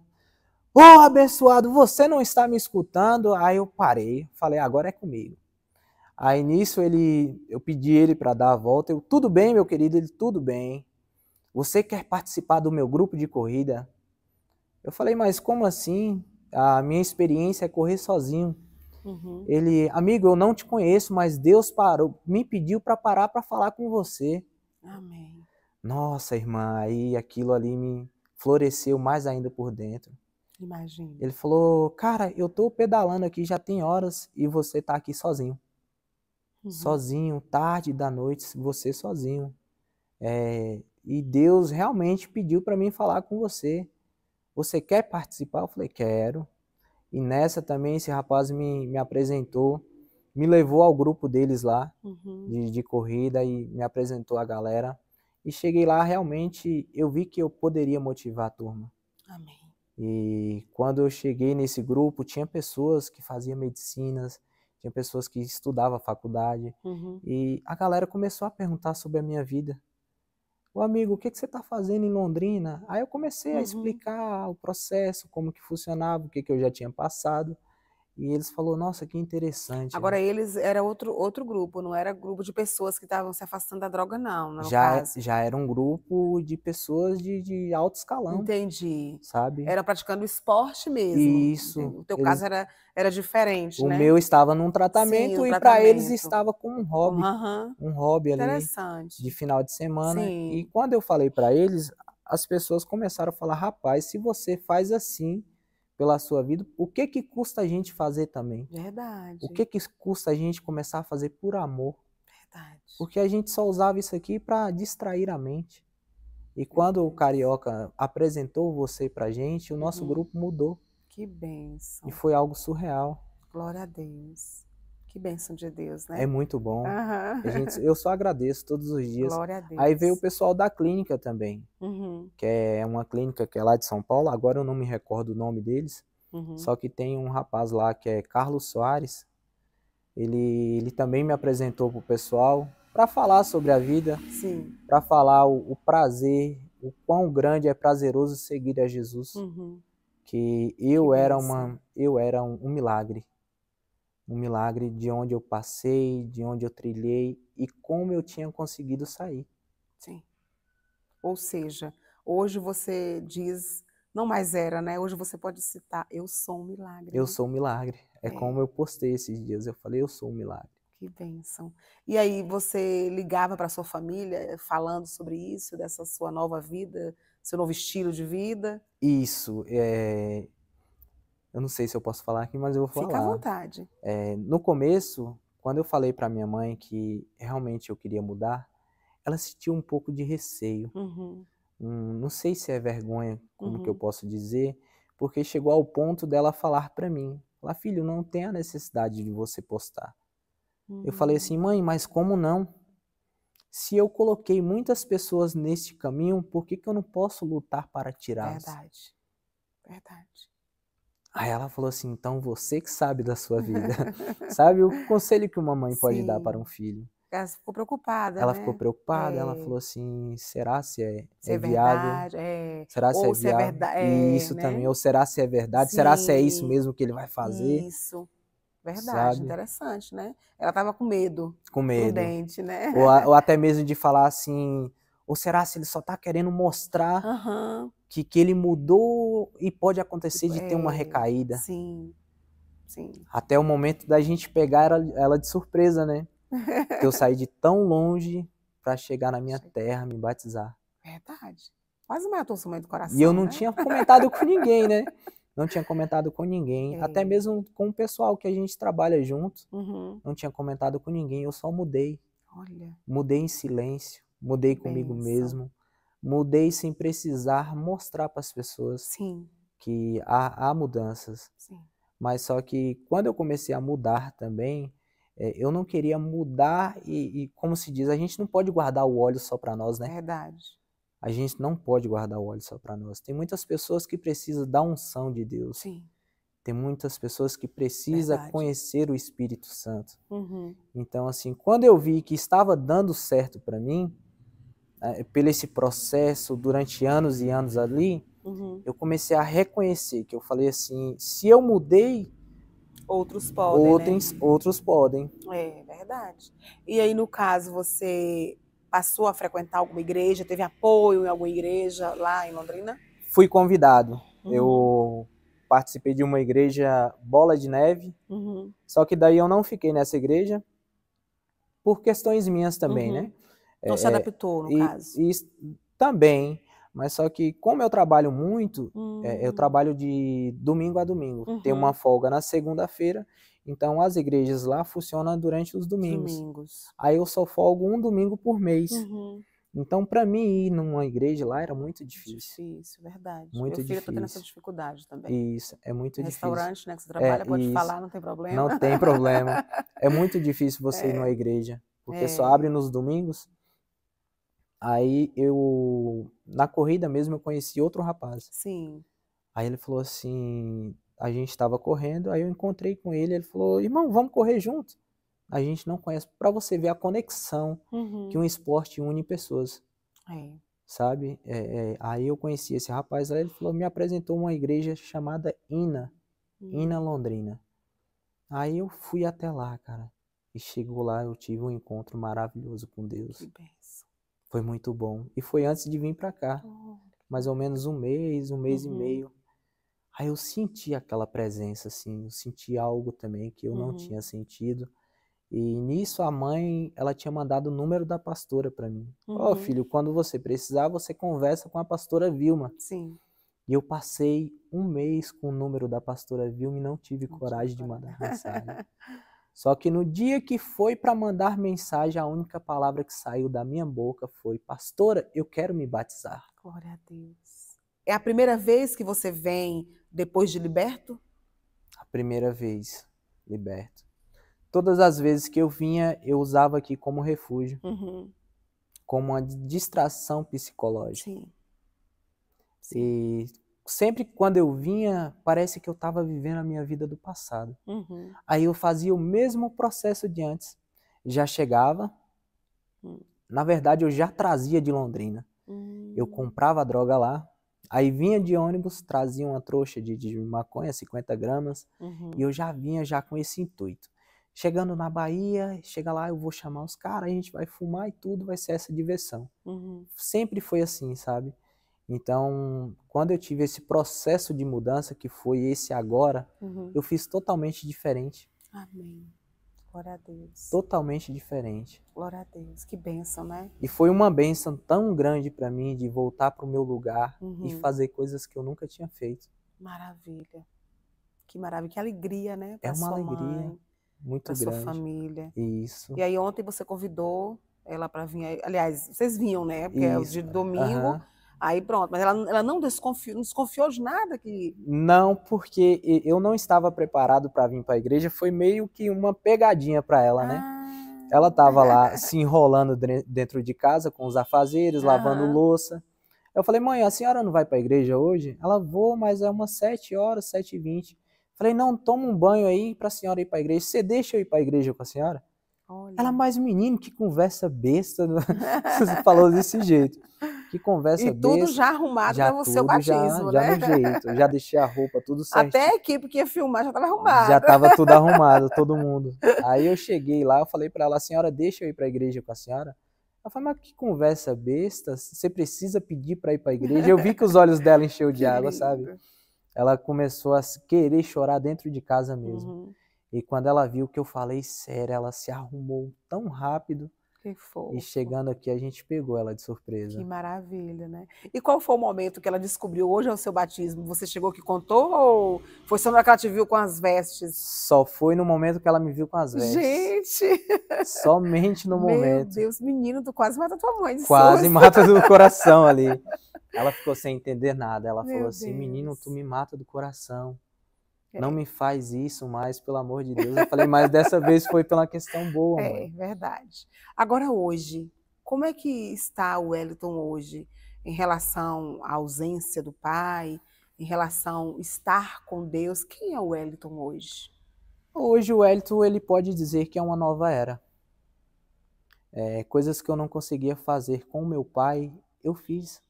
ô, abençoado, você não está me escutando? Aí eu parei, falei, agora é comigo. Aí nisso eu pedi ele para dar a volta. Tudo bem, meu querido? Ele, tudo bem. Você quer participar do meu grupo de corrida? Eu falei, mas como assim? A minha experiência é correr sozinho. Ele, amigo, eu não te conheço, mas Deus me pediu para parar para falar com você. Amém. Nossa, irmã, aí aquilo ali me floresceu mais ainda por dentro. Imagina. Ele falou, cara, eu tô pedalando aqui já tem horas e você tá aqui sozinho. Sozinho, tarde da noite, você sozinho. E Deus realmente pediu para mim falar com você. Você quer participar? Eu falei, quero. E nessa também esse rapaz me apresentou, me levou ao grupo deles lá, de corrida, e me apresentou a galera. E cheguei lá, realmente, eu vi que eu poderia motivar a turma. Amém. E quando eu cheguei nesse grupo, tinha pessoas que faziam medicinas, tinha pessoas que estudavam a faculdade. E a galera começou a perguntar sobre a minha vida. Ô amigo, o que você está fazendo em Londrina? Aí eu comecei a explicar o processo, como que funcionava, o que eu já tinha passado. E eles falaram, nossa, que interessante. Agora eles era outro grupo, não era grupo de pessoas que estavam se afastando da droga, não, no caso. Já era um grupo de pessoas de alto escalão. Entendi. Sabe? Era praticando esporte mesmo. Isso. O teu caso era diferente, né? O meu estava num tratamento. Sim, e para eles estava com um hobby. Um hobby ali. Interessante. De final de semana. Sim. E quando eu falei para eles, as pessoas começaram a falar, rapaz, se você faz assim pela sua vida, o que custa a gente fazer também? Verdade. O que custa a gente começar a fazer por amor? Verdade. Porque a gente só usava isso aqui para distrair a mente. E quando o Carioca apresentou você pra gente, o nosso grupo mudou. Que bênção. E foi algo surreal. Glória a Deus. Que bênção de Deus, né? É muito bom. Eu só agradeço todos os dias. Glória a Deus. Aí veio o pessoal da clínica também, que é uma clínica que é lá de São Paulo. Agora eu não me recordo o nome deles. Só que tem um rapaz lá que é Carlos Soares. Ele também me apresentou pro pessoal para falar sobre a vida, para falar o prazer, o quão grande é prazeroso seguir a Jesus. Que eu era um milagre. Um milagre de onde eu passei, de onde eu trilhei e como eu tinha conseguido sair. Sim. Ou seja, hoje você diz, não mais era, né? Hoje você pode citar, eu sou um milagre. Eu sou um milagre. É como eu postei esses dias, eu falei, eu sou um milagre. Que bênção. E aí você ligava para sua família falando sobre isso, dessa sua nova vida, seu novo estilo de vida? Isso, eu não sei se eu posso falar aqui, mas eu vou falar. Fica à vontade. No começo, quando eu falei para minha mãe que realmente eu queria mudar, ela sentiu um pouco de receio. Não sei se é vergonha, como que eu posso dizer, porque chegou ao ponto dela falar para mim, falar, filho, não tem a necessidade de você postar. Eu falei assim, mãe, mas como não? Se eu coloquei muitas pessoas nesse caminho, por que eu não posso lutar para tirá-los? Verdade. Verdade. Aí ela falou assim, então você que sabe da sua vida. Sabe o conselho que uma mãe pode dar para um filho? Ela ficou preocupada, Ela né? ficou preocupada, ela falou assim, será se Se é viável? verdade, Será se é ou se é viável? verdade, E isso né? também, ou será se é verdade? Será se é isso Sim, mesmo que ele vai fazer? isso. Verdade, Sabe? interessante, né? Ela estava com medo. Com medo. Prudente, né? Ou até mesmo de falar assim, ou será se ele só está querendo mostrar que ele mudou e pode acontecer de ter uma recaída? Sim, sim. Até o momento da gente pegar ela de surpresa, né? Que eu saí de tão longe para chegar na minha terra, me batizar. Verdade. Quase matou sua mãe do coração, E eu não né? tinha comentado com ninguém, né? Não tinha comentado com ninguém. Até mesmo com o pessoal que a gente trabalha junto. Não tinha comentado com ninguém. Eu só mudei. Olha. Mudei em silêncio. Mudei comigo mesmo. Mudei sem precisar mostrar para as pessoas que há mudanças. Sim. Mas só que quando eu comecei a mudar também, eu não queria mudar e, como se diz, a gente não pode guardar o óleo só para nós, né? Verdade. A gente não pode guardar o óleo só para nós. Tem muitas pessoas que precisam da unção de Deus. Sim. Tem muitas pessoas que precisam conhecer o Espírito Santo. Então, assim, quando eu vi que estava dando certo para mim, pelo esse processo durante anos e anos ali, eu comecei a reconhecer que eu falei assim, se eu mudei, outros podem, né? Outros podem. É verdade. E aí, no caso, você passou a frequentar alguma igreja? Teve apoio em alguma igreja lá em Londrina? Fui convidado. Eu participei de uma igreja Bola de Neve, só que daí eu não fiquei nessa igreja por questões minhas também, né? Não se adaptou, no caso? Também, mas só que como eu trabalho muito, eu trabalho de domingo a domingo. Tem uma folga na segunda-feira, então as igrejas lá funcionam durante os domingos. Aí eu só folgo um domingo por mês. Então, para mim, ir numa igreja lá era muito difícil. Difícil, verdade. Muito Meu filho difícil. Tá tendo essa dificuldade também. Isso, é muito difícil. Restaurante, né, que você trabalha, pode falar, não tem problema. Não tem problema. É muito difícil você ir numa igreja, porque só abre nos domingos. Aí na corrida mesmo, eu conheci outro rapaz. Sim. Aí ele falou assim, a gente estava correndo, aí eu encontrei com ele, ele falou, irmão, vamos correr junto? A gente não conhece, para você ver a conexão que um esporte une pessoas, sabe? Aí eu conheci esse rapaz, aí ele falou, me apresentou uma igreja chamada Ina Londrina. Aí eu fui até lá, cara, e chegou lá, eu tive um encontro maravilhoso com Deus. Que bênção. Foi muito bom, e foi antes de vir para cá, mais ou menos um mês e meio. Aí eu senti aquela presença, assim, eu senti algo também que eu não tinha sentido. E nisso a mãe, ela tinha mandado o número da pastora para mim. Ó, filho, quando você precisar, você conversa com a pastora Vilma. Sim. E eu passei um mês com o número da pastora Vilma e não tive coragem de mandar mensagem. Só que no dia que foi para mandar mensagem, a única palavra que saiu da minha boca foi, pastora, eu quero me batizar. Glória a Deus. É a primeira vez que você vem depois de liberto? A primeira vez, liberto. Todas as vezes que eu vinha, eu usava aqui como refúgio, como uma distração psicológica. Sim. E sempre quando eu vinha, parece que eu estava vivendo a minha vida do passado. Aí eu fazia o mesmo processo de antes. Já chegava, na verdade eu já trazia de Londrina. Eu comprava a droga lá, aí vinha de ônibus, trazia uma trouxa de maconha, 50 gramas, e eu já vinha já com esse intuito. Chegando na Bahia, chega lá, eu vou chamar os caras, a gente vai fumar e tudo, vai ser essa diversão. Sempre foi assim, sabe? Então, quando eu tive esse processo de mudança, que foi esse agora, eu fiz totalmente diferente. Amém. Glória a Deus. Totalmente diferente. Glória a Deus. Que bênção, né? E foi uma bênção tão grande para mim de voltar para o meu lugar e fazer coisas que eu nunca tinha feito. Maravilha. Que maravilha. Que alegria, né? É uma alegria muito grande. Para sua família. Isso. E aí ontem você convidou ela para vir. Aliás, vocês vinham, né? Porque é o dia de domingo. Aí pronto. Mas ela não desconfiou de nada que... Não, porque eu não estava preparado para vir para a igreja. Foi meio que uma pegadinha para ela, né? Ela estava lá se enrolando dentro de casa com os afazeres, lavando louça. Eu falei, mãe, a senhora não vai para a igreja hoje? Ela, vou, mas é umas 7 horas, 7h20. Falei, não, toma um banho aí para a senhora ir para a igreja. Você deixa eu ir para a igreja com a senhora? Olha. Ela, mas menino, que conversa besta. Você falou desse jeito. Que conversa besta. E tudo já arrumado para o seu batismo, já no jeito. Já deixei a roupa tudo certinho. Até a equipe que ia filmar já estava arrumada. Já estava tudo arrumado, todo mundo. Aí eu cheguei lá, eu falei para ela, a senhora deixa eu ir para a igreja com a senhora? Ela falou, mas que conversa besta, você precisa pedir para ir para a igreja? Eu vi que os olhos dela encheu de água, sabe? Ela começou a querer chorar dentro de casa mesmo. E quando ela viu que eu falei sério, ela se arrumou tão rápido. Que fofo. E chegando aqui, a gente pegou ela de surpresa. Que maravilha, né? E qual foi o momento que ela descobriu hoje é o seu batismo? Você chegou que contou ou foi só na hora que ela te viu com as vestes? Só foi no momento que ela me viu com as vestes. Gente! Somente no momento. Meu Deus, menino, tu quase mata tua mãe de Quase susto. mata do coração ali. Ela ficou sem entender nada. Ela falou assim, Deus. Menino, tu me mata do coração. Não me faz isso mais, pelo amor de Deus. Eu falei, mas dessa vez foi pela questão boa, mãe. É, verdade. Agora hoje, como é que está o Wellington hoje em relação à ausência do pai, em relação a estar com Deus? Quem é o Wellington hoje? Hoje o Wellington, ele pode dizer que é uma nova era. Coisas que eu não conseguia fazer com meu pai, eu fiz.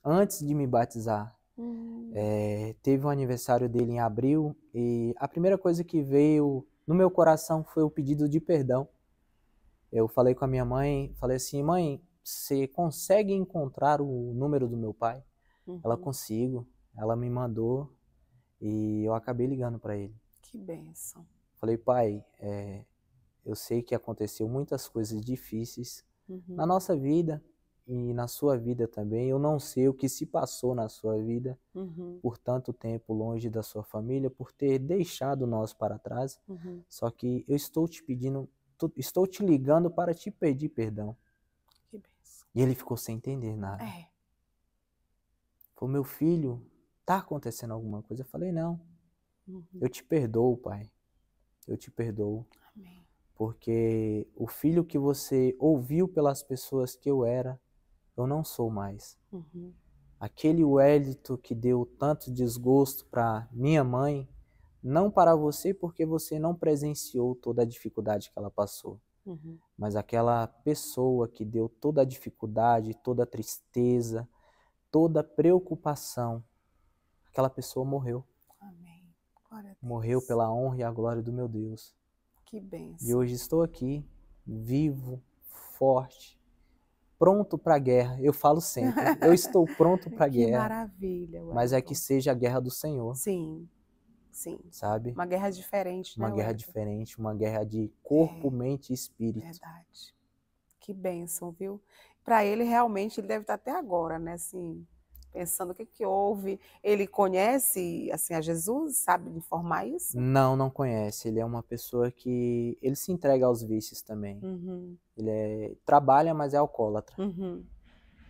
Antes de me batizar. Teve um aniversário dele em abril e a primeira coisa que veio no meu coração foi o pedido de perdão. Eu falei com a minha mãe, falei assim, mãe, você consegue encontrar o número do meu pai? Ela, consigo. Ela me mandou e eu acabei ligando para ele. Que bênção. Falei, pai, eu sei que aconteceu muitas coisas difíceis na nossa vida e na sua vida também. Eu não sei o que se passou na sua vida por tanto tempo longe da sua família, por ter deixado nós para trás. Só que eu estou te pedindo, estou te ligando para te pedir perdão. Que bênção. E ele ficou sem entender nada. Falou, meu filho, tá acontecendo alguma coisa? Eu falei, não. Eu te perdoo, pai. Eu te perdoo. Amém. Porque o filho que você ouviu pelas pessoas que eu era, eu não sou mais. Aquele Wellington que deu tanto desgosto para minha mãe, não para você porque você não presenciou toda a dificuldade que ela passou. Mas aquela pessoa que deu toda a dificuldade, toda a tristeza, toda a preocupação, aquela pessoa morreu. Amém. Glória a Deus. Morreu pela honra e a glória do meu Deus. Que bênção. E hoje estou aqui, vivo, forte, pronto para a guerra. Eu falo sempre, eu estou pronto para a guerra. Que maravilha, Wellington. Mas é que seja a guerra do Senhor. Sim, sim. Sabe? Uma guerra diferente, né, Uma guerra Wellington? diferente, uma guerra de corpo, mente e espírito. Verdade. Que bênção, viu? Para ele, realmente, ele deve estar até agora, né, assim, pensando o que houve. Ele conhece, assim, a Jesus, sabe informar isso? Não, não conhece. Ele é uma pessoa que... Ele se entrega aos vícios também. Ele trabalha, mas é alcoólatra.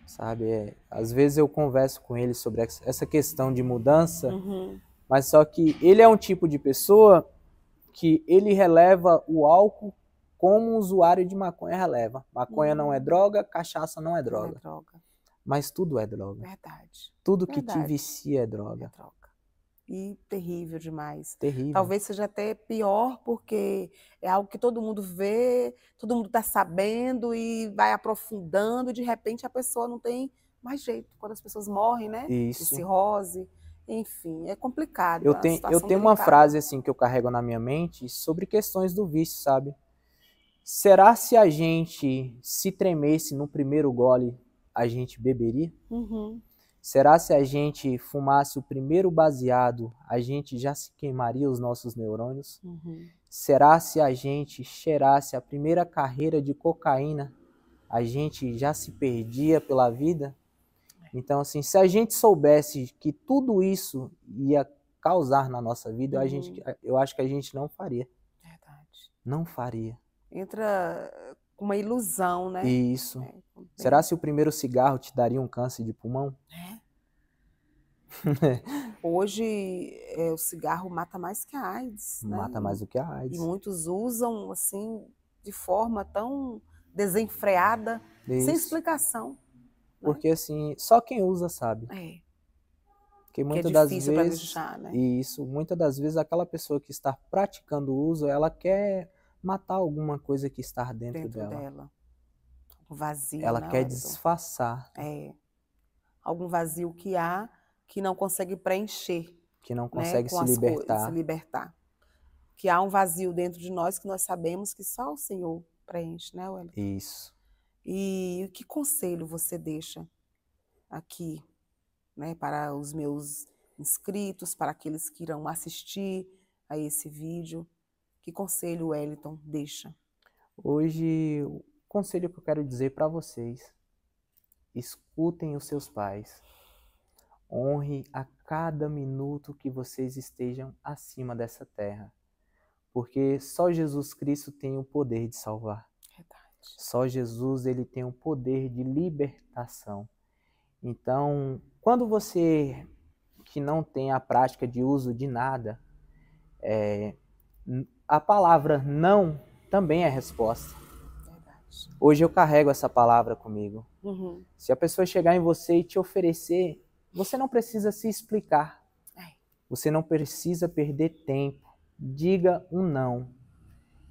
Sabe? Às vezes eu converso com ele sobre essa questão de mudança, mas só que ele é um tipo de pessoa que ele releva o álcool como um usuário de maconha releva. Maconha não é droga, cachaça não é droga. Não é droga. Mas tudo é droga. Verdade. Tudo que te vicia é droga. É droga. E terrível demais. Terrível. Talvez seja até pior porque é algo que todo mundo vê, todo mundo está sabendo e vai aprofundando e de repente a pessoa não tem mais jeito. Quando as pessoas morrem, né? Isso. De cirrose, enfim, é complicado. Eu tenho uma frase assim que eu carrego na minha mente sobre questões do vício, sabe? Será se a gente se tremesse no primeiro gole, a gente beberia? Será se a gente fumasse o primeiro baseado, a gente já se queimaria os nossos neurônios? Será se a gente cheirasse a primeira carreira de cocaína, a gente já se perdia pela vida? Então, assim, se a gente soubesse que tudo isso ia causar na nossa vida, eu acho que a gente não faria. Verdade. Não faria. Entra uma ilusão, né? Isso. Será se o primeiro cigarro te daria um câncer de pulmão? Hoje o cigarro mata mais que a AIDS, né? Mata mais do que a AIDS. E muitos usam, assim, de forma tão desenfreada, sem Isso. explicação. Porque assim, só quem usa sabe. É. Porque Que é muitas das difícil para vezes, deixar, né? muitas das vezes aquela pessoa que está praticando o uso, ela quer matar alguma coisa que está dentro dela. O vazio, Ela né, quer Wellington? disfarçar. É. Algum vazio que há que não consegue preencher, Que não né, consegue com se as coisas, se libertar. libertar. Que há um vazio dentro de nós que nós sabemos que só o Senhor preenche, né, Wellington? Isso. E que conselho você deixa aqui, né, para os meus inscritos, para aqueles que irão assistir a esse vídeo? Que conselho o Wellington deixa? Hoje, o conselho que eu quero dizer para vocês: escutem os seus pais. Honre a cada minuto que vocês estejam acima dessa terra. Porque só Jesus Cristo tem o poder de salvar. Verdade. Só Jesus, ele tem o poder de libertação. Então, quando você que não tem a prática de uso de nada, a palavra não também é resposta. Verdade. Hoje eu carrego essa palavra comigo. Uhum. Se a pessoa chegar em você e te oferecer, você não precisa se explicar. Você não precisa perder tempo. Diga um não.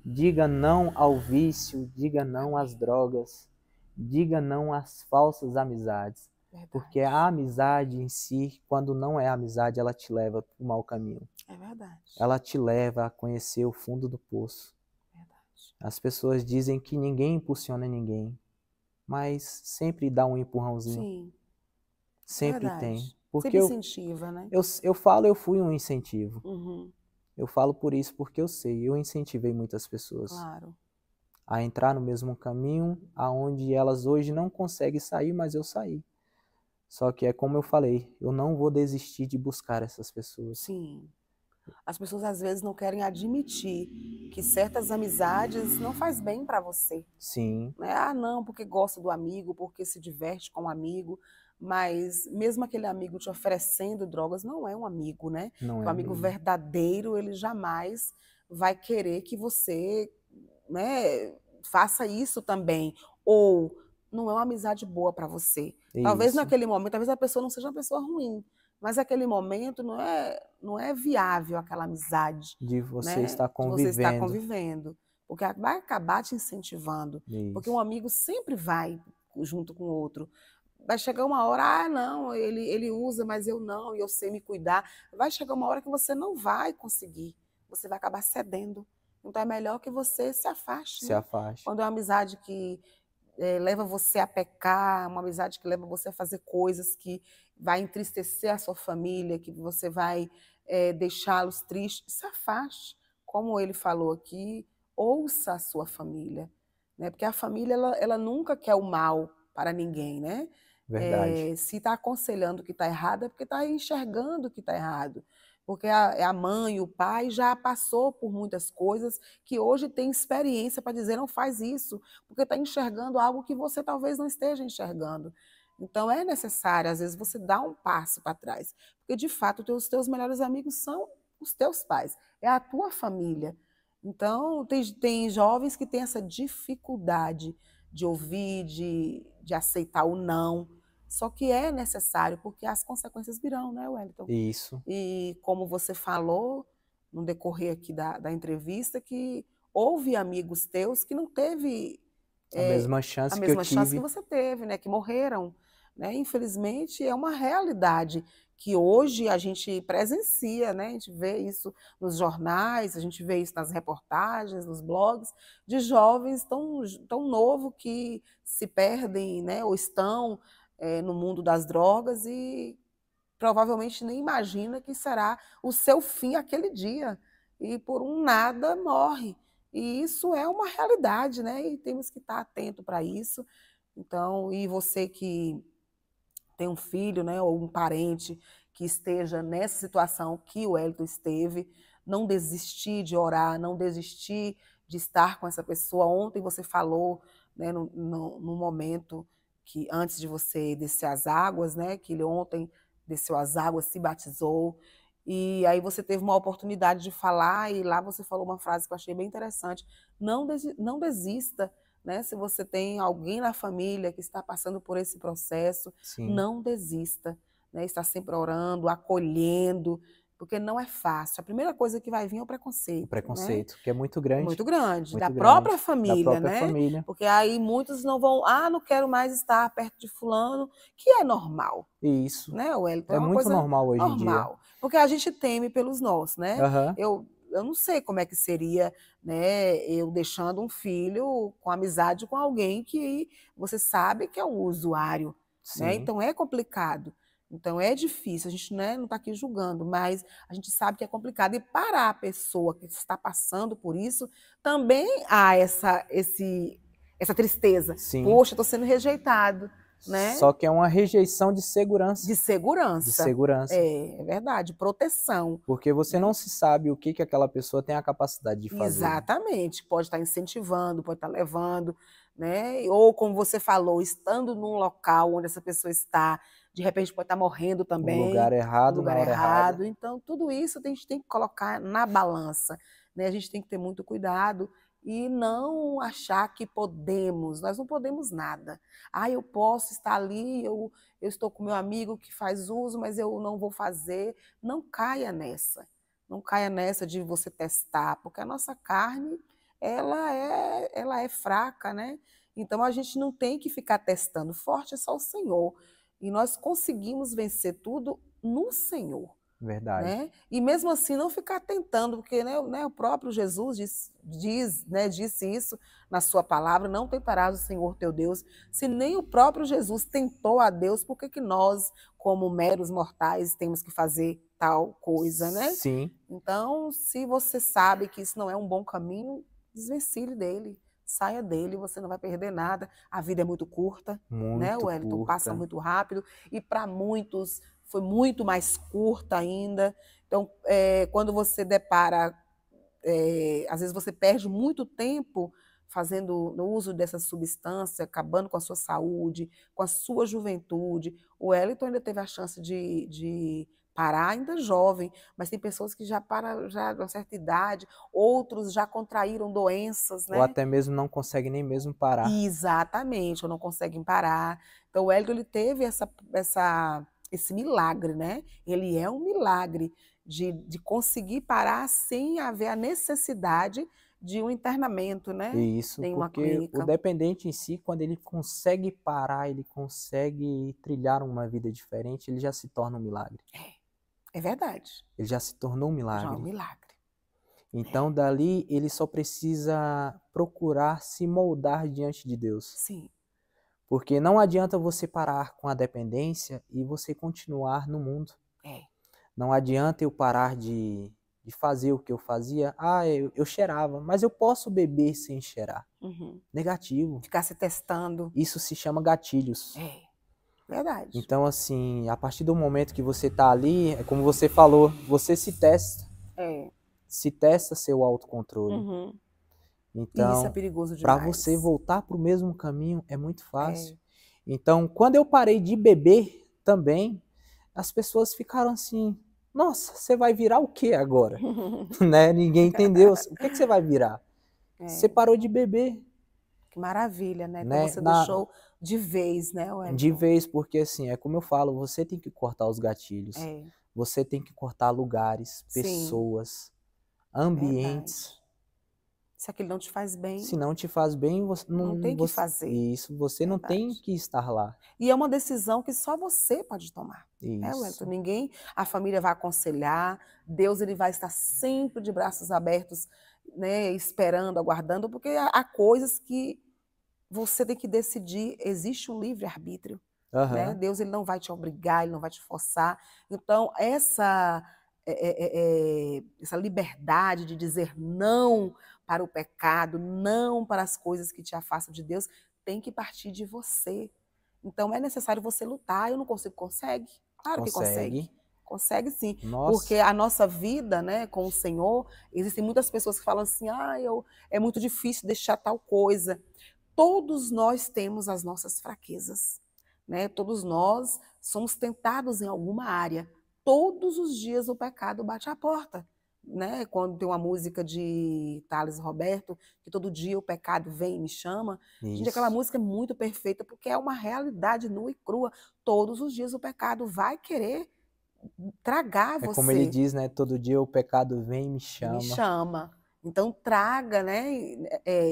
Diga não ao vício, diga não às drogas, diga não às falsas amizades. Verdade. Porque a amizade em si, quando não é amizade, ela te leva para o mau caminho. É verdade. Ela te leva a conhecer o fundo do poço. Verdade. As pessoas dizem que ninguém impulsiona ninguém, mas sempre dá um empurrãozinho. Sim. Sempre Verdade. tem. Porque sempre incentiva, né? Eu falo, eu fui um incentivo. Uhum. Eu falo por isso porque eu sei, eu incentivei muitas pessoas. Claro. A entrar no mesmo caminho, aonde elas hoje não conseguem sair, mas eu saí. Só que é como eu falei, eu não vou desistir de buscar essas pessoas. Sim. As pessoas às vezes não querem admitir que certas amizades não faz bem para você. Sim. Né? Ah, não, porque gosta do amigo, porque se diverte com o amigo, mas mesmo aquele amigo te oferecendo drogas não é um amigo, né? Não é o amigo amigo. verdadeiro, ele jamais vai querer que você, né, faça isso também. Ou não é uma amizade boa para você. Talvez Isso. naquele momento, talvez a pessoa não seja uma pessoa ruim, mas naquele momento não é viável aquela amizade, De você né, estar de você estar convivendo. convivendo, porque vai acabar te incentivando, porque um Isso. amigo sempre vai junto com o outro. Vai chegar uma hora, ah, não, ele usa, mas eu não, e eu sei me cuidar. Vai chegar uma hora que você não vai conseguir, você vai acabar cedendo. Então é melhor que você se afaste, Se né? afaste. Quando é uma amizade que leva você a pecar, uma amizade que leva você a fazer coisas que vai entristecer a sua família, que você vai deixá-los tristes, se afaste. Como ele falou aqui, ouça a sua família, né? Porque a família ela nunca quer o mal para ninguém, né? Verdade. Se está aconselhando que está errado, é porque está enxergando que está errado. Porque a mãe, o pai já passou por muitas coisas que hoje tem experiência para dizer não faz isso, porque está enxergando algo que você talvez não esteja enxergando. Então é necessário, às vezes, você dar um passo para trás. Porque, de fato, os teus melhores amigos são os teus pais, é a tua família. Então, tem jovens que têm essa dificuldade de ouvir, de aceitar o não. Só que é necessário, porque as consequências virão, né, Wellington? Isso. E como você falou no decorrer aqui da entrevista, que houve amigos teus que não teve A mesma chance que eu chance que tive. você teve, né? Que morreram. Né? Infelizmente, é uma realidade que hoje a gente presencia, né? A gente vê isso nos jornais, a gente vê isso nas reportagens, nos blogs, de jovens tão novos que se perdem, né? Ou estão no mundo das drogas e provavelmente nem imagina que será o seu fim aquele dia. E por um nada morre. E isso é uma realidade, né? E temos que estar atento para isso. Então, e você que tem um filho, né, ou um parente que esteja nessa situação que o Wellington esteve, não desistir de orar, não desistir de estar com essa pessoa. Ontem você falou, né, no momento que antes de você descer as águas, né, que ele ontem desceu as águas, se batizou, E aí você teve uma oportunidade de falar e lá você falou uma frase que eu achei bem interessante. Não desista, né? Se você tem alguém na família que está passando por esse processo, Sim. não desista, né? Está sempre orando, acolhendo, porque não é fácil. A primeira coisa que vai vir é o O preconceito, né? preconceito, que é muito grande. Muito grande, da Muito própria grande. Da família, própria né? família. Porque aí muitos não vão, não quero mais estar perto de fulano, que é normal, Isso. né, Wellington? É É uma muito coisa normal hoje em dia. normal, porque a gente teme pelos nossos, né? Aham. Eu não sei como é que seria, né, eu deixando um filho com amizade com alguém que você sabe que é um usuário, né? Sim. Então é complicado. Então é difícil, a gente, né, não está aqui julgando, mas a gente sabe que é complicado. E para a pessoa que está passando por isso, também há essa tristeza. Sim. Poxa, estou sendo rejeitado, né? Só que é uma rejeição de segurança. De segurança. De segurança. É verdade, proteção. Porque você não se sabe o que aquela pessoa tem a capacidade de fazer. Exatamente. Pode estar incentivando, pode estar levando, né? Ou, como você falou, estando num local onde essa pessoa está, de repente pode estar morrendo também. No lugar errado, no lugar na hora errada. Então, tudo isso a gente tem que colocar na balança, né? A gente tem que ter muito cuidado e não achar que podemos. Nós não podemos nada. Eu posso estar ali, eu estou com meu amigo que faz uso, mas eu não vou fazer. Não caia nessa. Não caia nessa de você testar, porque a nossa carne, ela é fraca, né? Então a gente não tem que ficar testando. Forte é só o Senhor. E nós conseguimos vencer tudo no Senhor. Verdade. Né? E mesmo assim não ficar tentando, porque né, o próprio Jesus disse isso na sua palavra, não tentarás o Senhor teu Deus. Se nem o próprio Jesus tentou a Deus, por que nós, como meros mortais, temos que fazer tal coisa, né? Sim. Então, se você sabe que isso não é um bom caminho, desvencilhe dele, saia dele, você não vai perder nada. A vida é muito curta, né, Wellington? Curta. Passa muito rápido, e para muitos foi muito mais curta ainda. Então, quando você depara, às vezes você perde muito tempo fazendo no uso dessa substância, acabando com a sua saúde, com a sua juventude. O Wellington ainda teve a chance de parar ainda jovem, mas tem pessoas que já param já de uma certa idade, outros já contraíram doenças, né? Ou até mesmo não conseguem nem mesmo parar. Exatamente, ou não conseguem parar. Então o Wellington ele teve esse milagre, né? Ele é um milagre de conseguir parar sem haver a necessidade de um internamento, né? Isso, em uma porque clínica. o dependente em si, quando ele consegue parar, ele consegue trilhar uma vida diferente, ele já se torna um milagre. É verdade. Ele já se tornou um milagre. Já é um milagre. Então, dali, ele só precisa procurar se moldar diante de Deus. Sim. Porque não adianta você parar com a dependência e você continuar no mundo. Não adianta eu parar de fazer o que eu fazia. Eu cheirava, mas eu posso beber sem cheirar. Negativo. Ficar se testando. Isso se chama gatilhos. Verdade. Então, assim, a partir do momento que você tá ali, é como você falou, você se testa. Se testa seu autocontrole. Então, e isso é perigoso demais. Para você voltar para o mesmo caminho é muito fácil. Então, quando eu parei de beber também, as pessoas ficaram assim, nossa, você vai virar o que agora? Né? Ninguém entendeu. O que você vai virar? Você parou de beber. Que maravilha, né? Então você deixou de vez, né, Wellington? De vez, porque assim, é como eu falo, você tem que cortar os gatilhos. Você tem que cortar lugares, pessoas, ambientes. Verdade. Se aquilo não te faz bem. Se não te faz bem, você não tem que fazer. Isso, você não tem que estar lá. E é uma decisão que só você pode tomar. Isso. Wellington? Ninguém, a família vai aconselhar, Deus ele vai estar sempre de braços abertos, né, esperando, aguardando, porque há coisas que você tem que decidir, existe um livre-arbítrio. Né? Deus ele não vai te obrigar, ele não vai te forçar. Então, essa liberdade de dizer não para o pecado, não para as coisas que te afastam de Deus, tem que partir de você. Então, é necessário você lutar. Eu não consigo, consegue? Claro que consegue. Consegue sim. Nossa. Porque a nossa vida, né, com o Senhor, existem muitas pessoas que falam assim, é muito difícil deixar tal coisa. Todos nós temos as nossas fraquezas. Né? Todos nós somos tentados em alguma área. todos os dias o pecado bate à porta. Né? Quando tem uma música de Thales Roberto, que todo dia o pecado vem e me chama. Gente, aquela música é muito perfeita, porque é uma realidade nua e crua. Todos os dias o pecado vai querer tragar você. É como ele diz, né? Todo dia o pecado vem e me chama. Me chama. Então traga, né?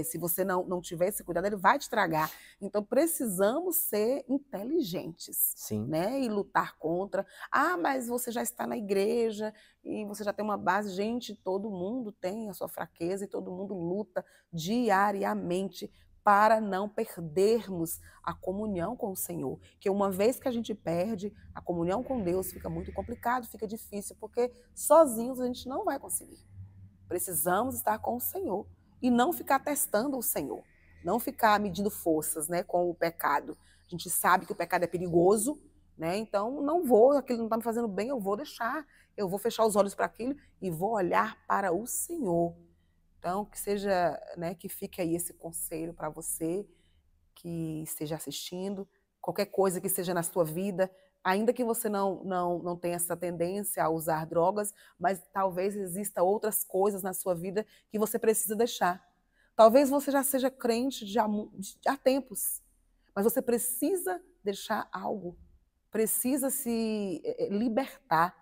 Se você não tiver esse cuidado, ele vai te tragar. Então precisamos ser inteligentes, sim, né? E lutar contra. Ah, mas você já está na igreja e você já tem uma base. Gente, todo mundo tem a sua fraqueza e todo mundo luta diariamente para não perdermos a comunhão com o Senhor. Que uma vez que a gente perde a comunhão com Deus, fica muito complicado, fica difícil, porque sozinhos a gente não vai conseguir. Precisamos estar com o Senhor e não ficar testando o Senhor, não ficar medindo forças, né, com o pecado. A gente sabe que o pecado é perigoso, né? Então não vou, aquilo não está me fazendo bem, eu vou deixar, eu vou fechar os olhos para aquilo e vou olhar para o Senhor. Então que seja, né, que fique aí esse conselho para você que esteja assistindo, qualquer coisa que seja na sua vida. Ainda que você não tenha essa tendência a usar drogas, mas talvez exista outras coisas na sua vida que você precisa deixar. Talvez você já seja crente há tempos, mas você precisa deixar algo, precisa se libertar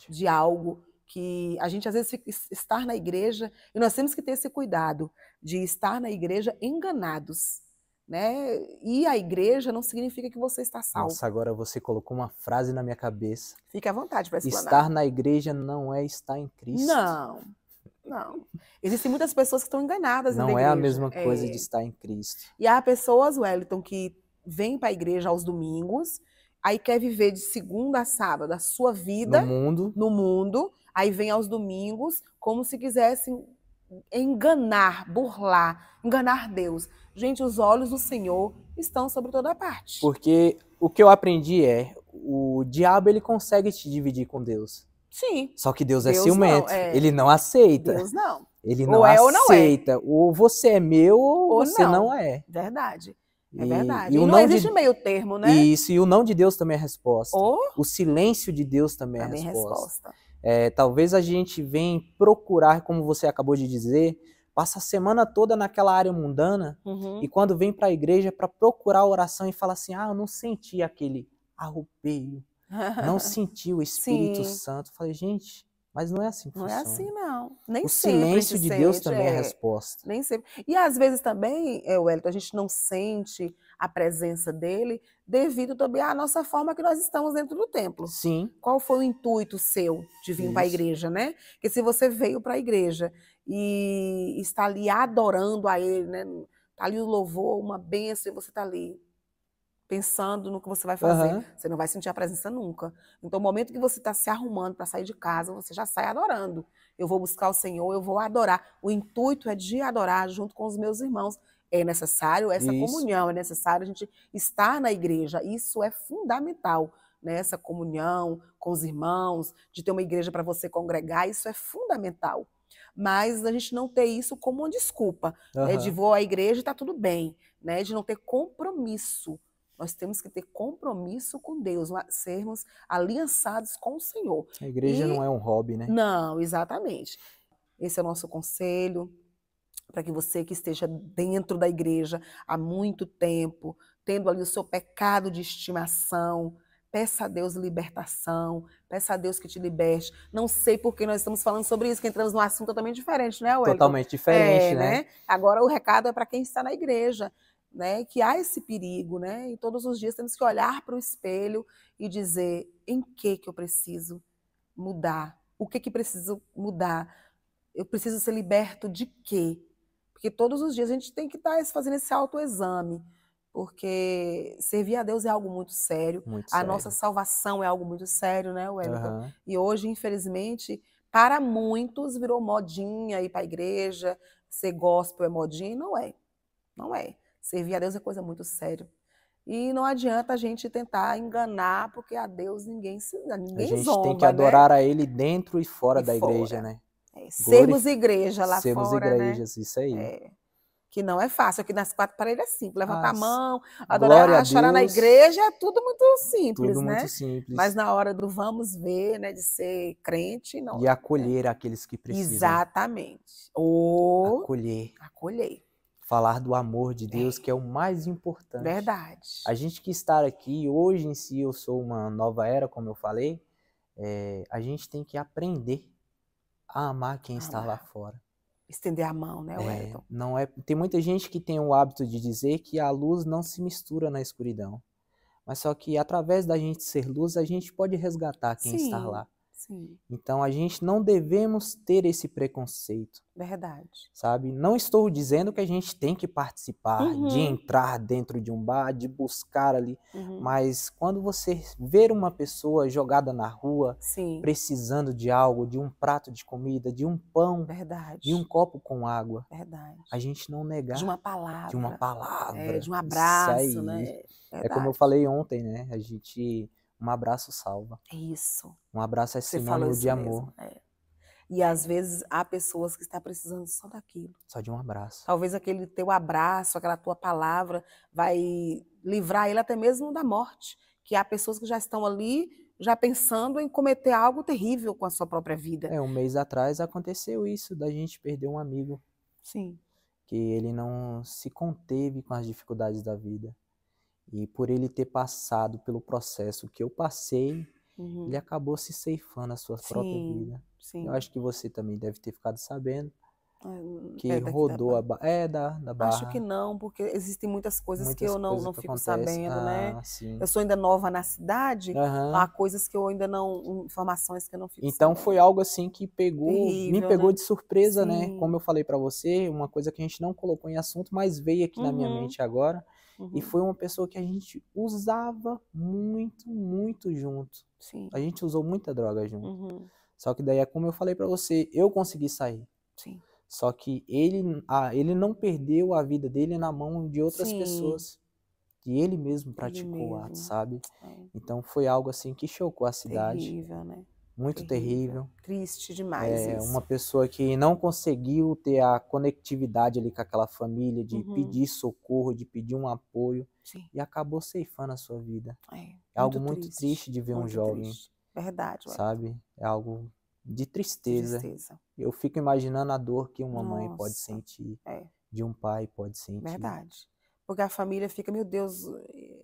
de algo que a gente às vezes fica, estar na igreja, e nós temos que ter esse cuidado de estar na igreja enganados. Né? E a igreja não significa que você está salvo. Nossa, agora você colocou uma frase na minha cabeça. Fique à vontade para explanar. Estar na igreja não é estar em Cristo. Não. Existem muitas pessoas que estão enganadas não na igreja. Não é a mesma coisa de estar em Cristo. E há pessoas, Wellington, que vêm para a igreja aos domingos, aí quer viver de segunda a sábado a sua vida no mundo, aí vem aos domingos como se quisessem enganar, burlar, enganar Deus. Gente, os olhos do Senhor estão sobre toda a parte. Porque o que eu aprendi é, o diabo ele consegue te dividir com Deus. Sim. Só que Deus é ciumento, ele não aceita. Deus não. Ele não aceita. Ou você é meu ou você não é. Verdade. É verdade. E não existe meio termo, né? Isso, e o não de Deus também é resposta. O silêncio de Deus também é resposta. Talvez a gente venha procurar, como você acabou de dizer, passa a semana toda naquela área mundana, e quando vem para a igreja para procurar a oração e fala assim, eu não senti aquele arrupeio, não senti o Espírito Santo. Eu falei, gente, mas não é assim que funciona. Não é assim, não. Nem o sempre silêncio de Deus também é resposta. Nem sempre. E às vezes também, Wellington, a gente não sente a presença dele devido também à nossa forma que nós estamos dentro do templo. Sim. Qual foi o intuito seu de vir para a igreja, né? Porque se você veio para a igreja e está ali adorando a ele, né? Está ali o louvor, uma bênção, e você está ali pensando no que você vai fazer. Você não vai sentir a presença nunca. Então, o momento que você está se arrumando para sair de casa, você já sai adorando. Eu vou buscar o Senhor, eu vou adorar. O intuito é de adorar junto com os meus irmãos. É necessário essa comunhão, é necessário a gente estar na igreja. Isso é fundamental, né? Essa comunhão com os irmãos, de ter uma igreja para você congregar, isso é fundamental. Mas a gente não ter isso como uma desculpa, né? De vou à igreja e está tudo bem, né? De não ter compromisso. Nós temos que ter compromisso com Deus, sermos aliançados com o Senhor. A igreja não é um hobby, né? Não, exatamente. Esse é o nosso conselho para que você que esteja dentro da igreja há muito tempo, tendo ali o seu pecado de estimação, peça a Deus libertação, peça a Deus que te liberte. Não sei por que nós estamos falando sobre isso, que entramos num assunto totalmente diferente, né, Wellington? Totalmente diferente, né? Agora o recado é para quem está na igreja. Né, que há esse perigo, né? E todos os dias temos que olhar para o espelho e dizer em que eu preciso mudar, o que preciso mudar, eu preciso ser liberto de quê? Porque todos os dias a gente tem que estar fazendo esse autoexame, porque servir a Deus é algo muito sério, a nossa salvação é algo muito sério, né, Wellington? E hoje, infelizmente, para muitos virou modinha ir para a igreja, ser gospel é modinha, e não é, não é. Servir a Deus é coisa muito séria. E não adianta a gente tentar enganar, porque a Deus ninguém zomba. A gente tem que adorar a Ele dentro e fora da igreja, né? Sermos igreja lá fora, sermos igrejas, né? Isso aí. Que não é fácil. Aqui nas quatro paredes é simples. Levantar a mão, glória a adorar, chorar na Deus. igreja, é tudo muito simples, Tudo né? muito simples. Mas na hora do vamos ver, né, de ser crente, não. E acolher aqueles que precisam. Exatamente. Acolher. Falar do amor de Deus, que é o mais importante. Verdade. A gente que está aqui, hoje em si eu sou uma nova era, como eu falei, a gente tem que aprender a amar quem está lá fora. Estender a mão, né, Wellington? Não é, tem muita gente que tem o hábito de dizer que a luz não se mistura na escuridão. Mas só que através da gente ser luz, a gente pode resgatar quem está lá. Sim. Então a gente não devemos ter esse preconceito. Verdade. Sabe? Não estou dizendo que a gente tem que participar, de entrar dentro de um bar, de buscar ali. Mas quando você ver uma pessoa jogada na rua, precisando de algo, de um prato de comida, de um pão, de um copo com água, a gente não negar. De uma palavra. De um Isso abraço, aí. né? É como eu falei ontem, né? Um abraço salva. Isso. Um abraço é sinônimo de amor. E às vezes há pessoas que estão precisando só daquilo. Só de um abraço. Talvez aquele teu abraço, aquela tua palavra vai livrar ele até mesmo da morte. Que há pessoas que já estão ali, já pensando em cometer algo terrível com a sua própria vida. Um mês atrás aconteceu isso, da gente perder um amigo. Sim. Que ele não se conteve com as dificuldades da vida. E por ele ter passado pelo processo que eu passei, ele acabou se ceifando a sua própria vida. Sim. Eu acho que você também deve ter ficado sabendo que rodou da Barra. Acho que não, porque existem muitas coisas que eu não fico sabendo, né? Sim. Eu sou ainda nova na cidade, há coisas que eu ainda não, informações que eu não fico então sabendo. Foi algo assim que me pegou, né? De surpresa, Sim. né? Como eu falei pra você, uma coisa que a gente não colocou em assunto, mas veio aqui na minha mente agora. E foi uma pessoa que a gente usava muito, muito junto. Sim. A gente usou muita droga junto. Só que daí é como eu falei pra você, eu consegui sair. Sim. Só que ele não perdeu a vida dele na mão de outras pessoas. E ele mesmo praticou o ato, sabe? Então foi algo assim que chocou a cidade. Terrível, né? Muito terrível. Triste demais isso. Uma pessoa que não conseguiu ter a conectividade ali com aquela família, de pedir socorro, de pedir um apoio. Sim. E acabou ceifando a sua vida. É algo muito triste de ver um jovem. Verdade. Sabe? É algo de tristeza. Eu fico imaginando a dor que uma mãe pode sentir, de um pai pode sentir. Verdade. Porque a família fica, meu Deus,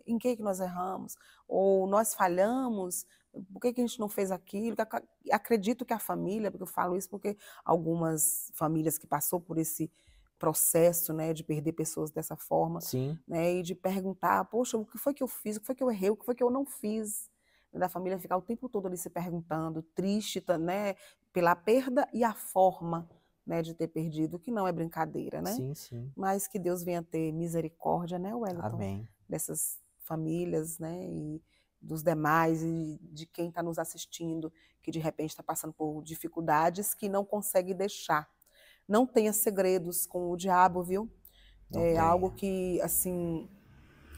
em que nós erramos? Ou nós falhamos? Por que a gente não fez aquilo? Acredito que a família, porque eu falo isso porque algumas famílias que passou por esse processo, né, de perder pessoas dessa forma, né, e de perguntar, poxa, o que foi que eu fiz? O que foi que eu errei? O que foi que eu não fiz? Da família ficar o tempo todo ali se perguntando, triste, né, pela perda e a forma, né, de ter perdido, que não é brincadeira, né? Sim. Mas que Deus venha ter misericórdia, né, Wellington? Amém. Dessas famílias, né, e dos demais, e de quem está nos assistindo, que de repente está passando por dificuldades que não consegue deixar. Não tenha segredos com o diabo, viu? É algo que, assim,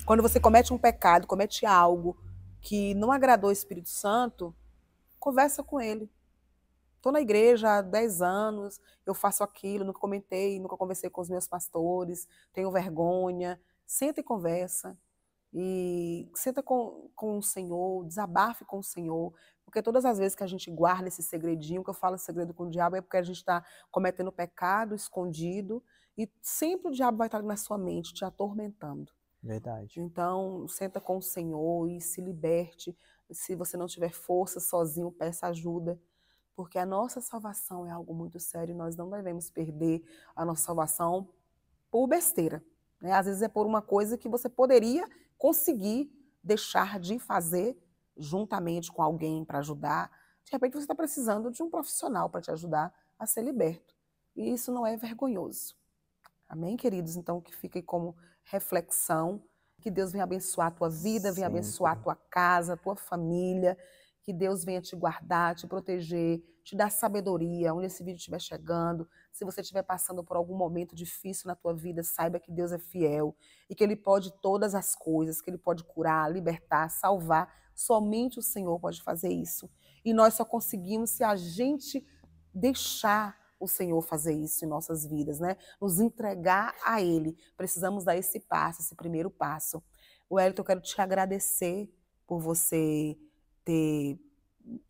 quando você comete um pecado, comete algo que não agradou o Espírito Santo, conversa com ele. Estou na igreja há 10 anos, eu faço aquilo, nunca comentei, nunca conversei com os meus pastores, tenho vergonha. Senta e conversa. E senta com o Senhor, desabafe com o Senhor. Porque todas as vezes que a gente guarda esse segredinho, que eu falo segredo com o diabo, é porque a gente está cometendo pecado escondido e sempre o diabo vai estar na sua mente, te atormentando. Verdade. Então, senta com o Senhor e se liberte. Se você não tiver força sozinho, peça ajuda. Porque a nossa salvação é algo muito sério e nós não devemos perder a nossa salvação por besteira. Né? Às vezes é por uma coisa que você poderia conseguir deixar de fazer juntamente com alguém para ajudar. De repente você está precisando de um profissional para te ajudar a ser liberto. E isso não é vergonhoso. Amém, queridos? Então, que fique como reflexão. Que Deus venha abençoar a tua vida, venha abençoar a tua casa, a tua família. Que Deus venha te guardar, te proteger, te dar sabedoria onde esse vídeo estiver chegando. Se você estiver passando por algum momento difícil na tua vida, saiba que Deus é fiel e que Ele pode todas as coisas, que Ele pode curar, libertar, salvar. Somente o Senhor pode fazer isso. E nós só conseguimos se a gente deixar o Senhor fazer isso em nossas vidas, né? Nos entregar a Ele. Precisamos dar esse passo, esse primeiro passo. Wellington, eu quero te agradecer por você ter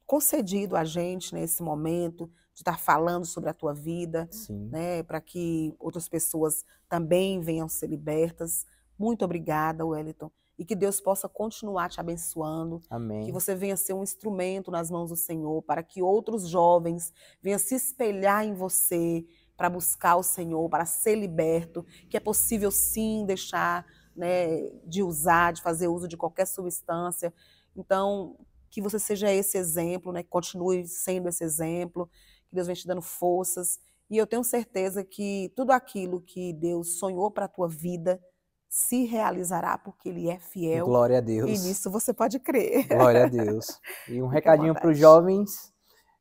concedido a gente nesse momento de estar falando sobre a tua vida, né, para que outras pessoas também venham ser libertas. Muito obrigada, Wellington, e que Deus possa continuar te abençoando. Amém. Que você venha ser um instrumento nas mãos do Senhor, para que outros jovens venham se espelhar em você, para buscar o Senhor, para ser liberto, que é possível sim deixar, né, de usar, de fazer uso de qualquer substância. Então, que você seja esse exemplo, né? Que continue sendo esse exemplo, que Deus vem te dando forças. E eu tenho certeza que tudo aquilo que Deus sonhou para a tua vida se realizará, porque Ele é fiel. Glória a Deus. E nisso você pode crer. Glória a Deus. E um recadinho para os jovens.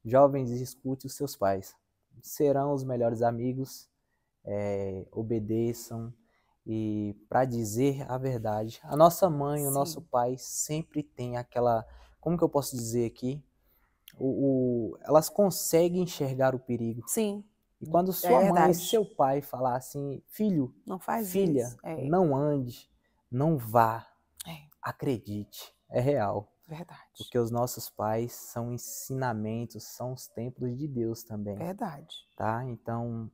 Jovens, escute os seus pais. Serão os melhores amigos, obedeçam. E para dizer a verdade, a nossa mãe, o nosso pai sempre tem aquela... Como que eu posso dizer aqui? Elas conseguem enxergar o perigo. Sim. E quando sua mãe e seu pai falar assim, filho, não faz filha, isso. não ande, não vá, acredite, é real. Verdade. Porque os nossos pais são ensinamentos, são os templos de Deus também. Verdade. Tá? Então,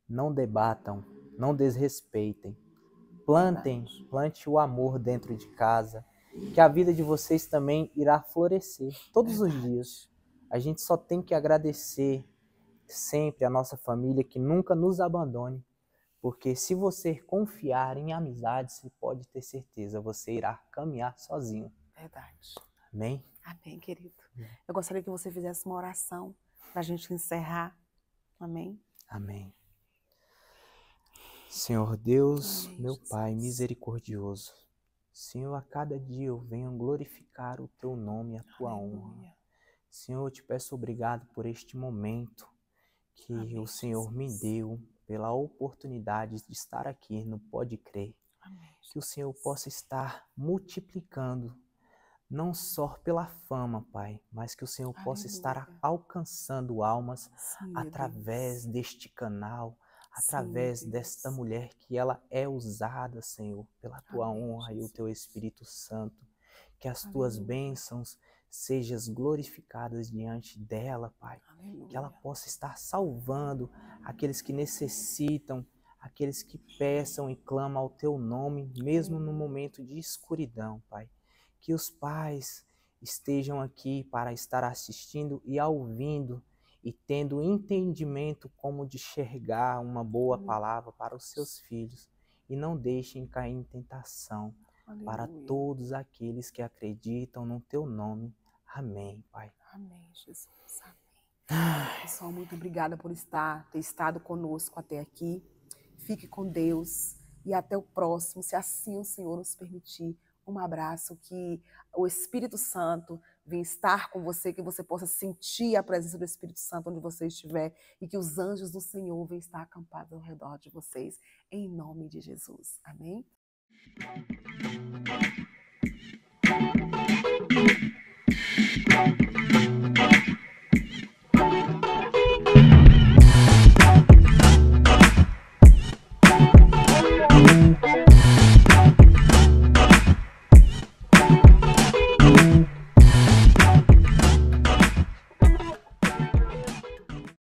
não debatam, não desrespeitem. Plante o amor dentro de casa, que a vida de vocês também irá florescer todos os dias. A gente só tem que agradecer sempre a nossa família, que nunca nos abandone, porque se você confiar em amizade, você pode ter certeza, você irá caminhar sozinho. Verdade. Amém? Amém, querido. Eu gostaria que você fizesse uma oração para a gente encerrar. Amém? Amém. Senhor Deus, meu Pai misericordioso, Senhor, a cada dia eu venho glorificar o Teu nome e a Tua honra. Senhor, eu te peço obrigado por este momento que o Senhor me deu, pela oportunidade de estar aqui no Pode Crer. Que o Senhor possa estar multiplicando, não só pela fama, Pai, mas que o Senhor possa estar alcançando almas através deste canal, através desta mulher, que ela é usada, Senhor, pela Tua honra e o Teu Espírito Santo. Que as Tuas bênçãos sejam glorificadas diante dela, Pai. Que ela possa estar salvando aqueles que necessitam, aqueles que peçam e clamam ao Teu nome, mesmo no momento de escuridão, Pai. Que os pais estejam aqui para estar assistindo e ouvindo e tendo entendimento como de enxergar uma boa palavra para os seus filhos. E não deixem cair em tentação. Para todos aqueles que acreditam no Teu nome. Amém, Pai. Amém, Jesus. Amém. Pessoal, muito obrigada por ter estado conosco até aqui. Fique com Deus e até o próximo, se assim o Senhor nos permitir. Um abraço, que o Espírito Santo venha estar com você, que você possa sentir a presença do Espírito Santo onde você estiver e que os anjos do Senhor venham estar acampados ao redor de vocês, em nome de Jesus. Amém?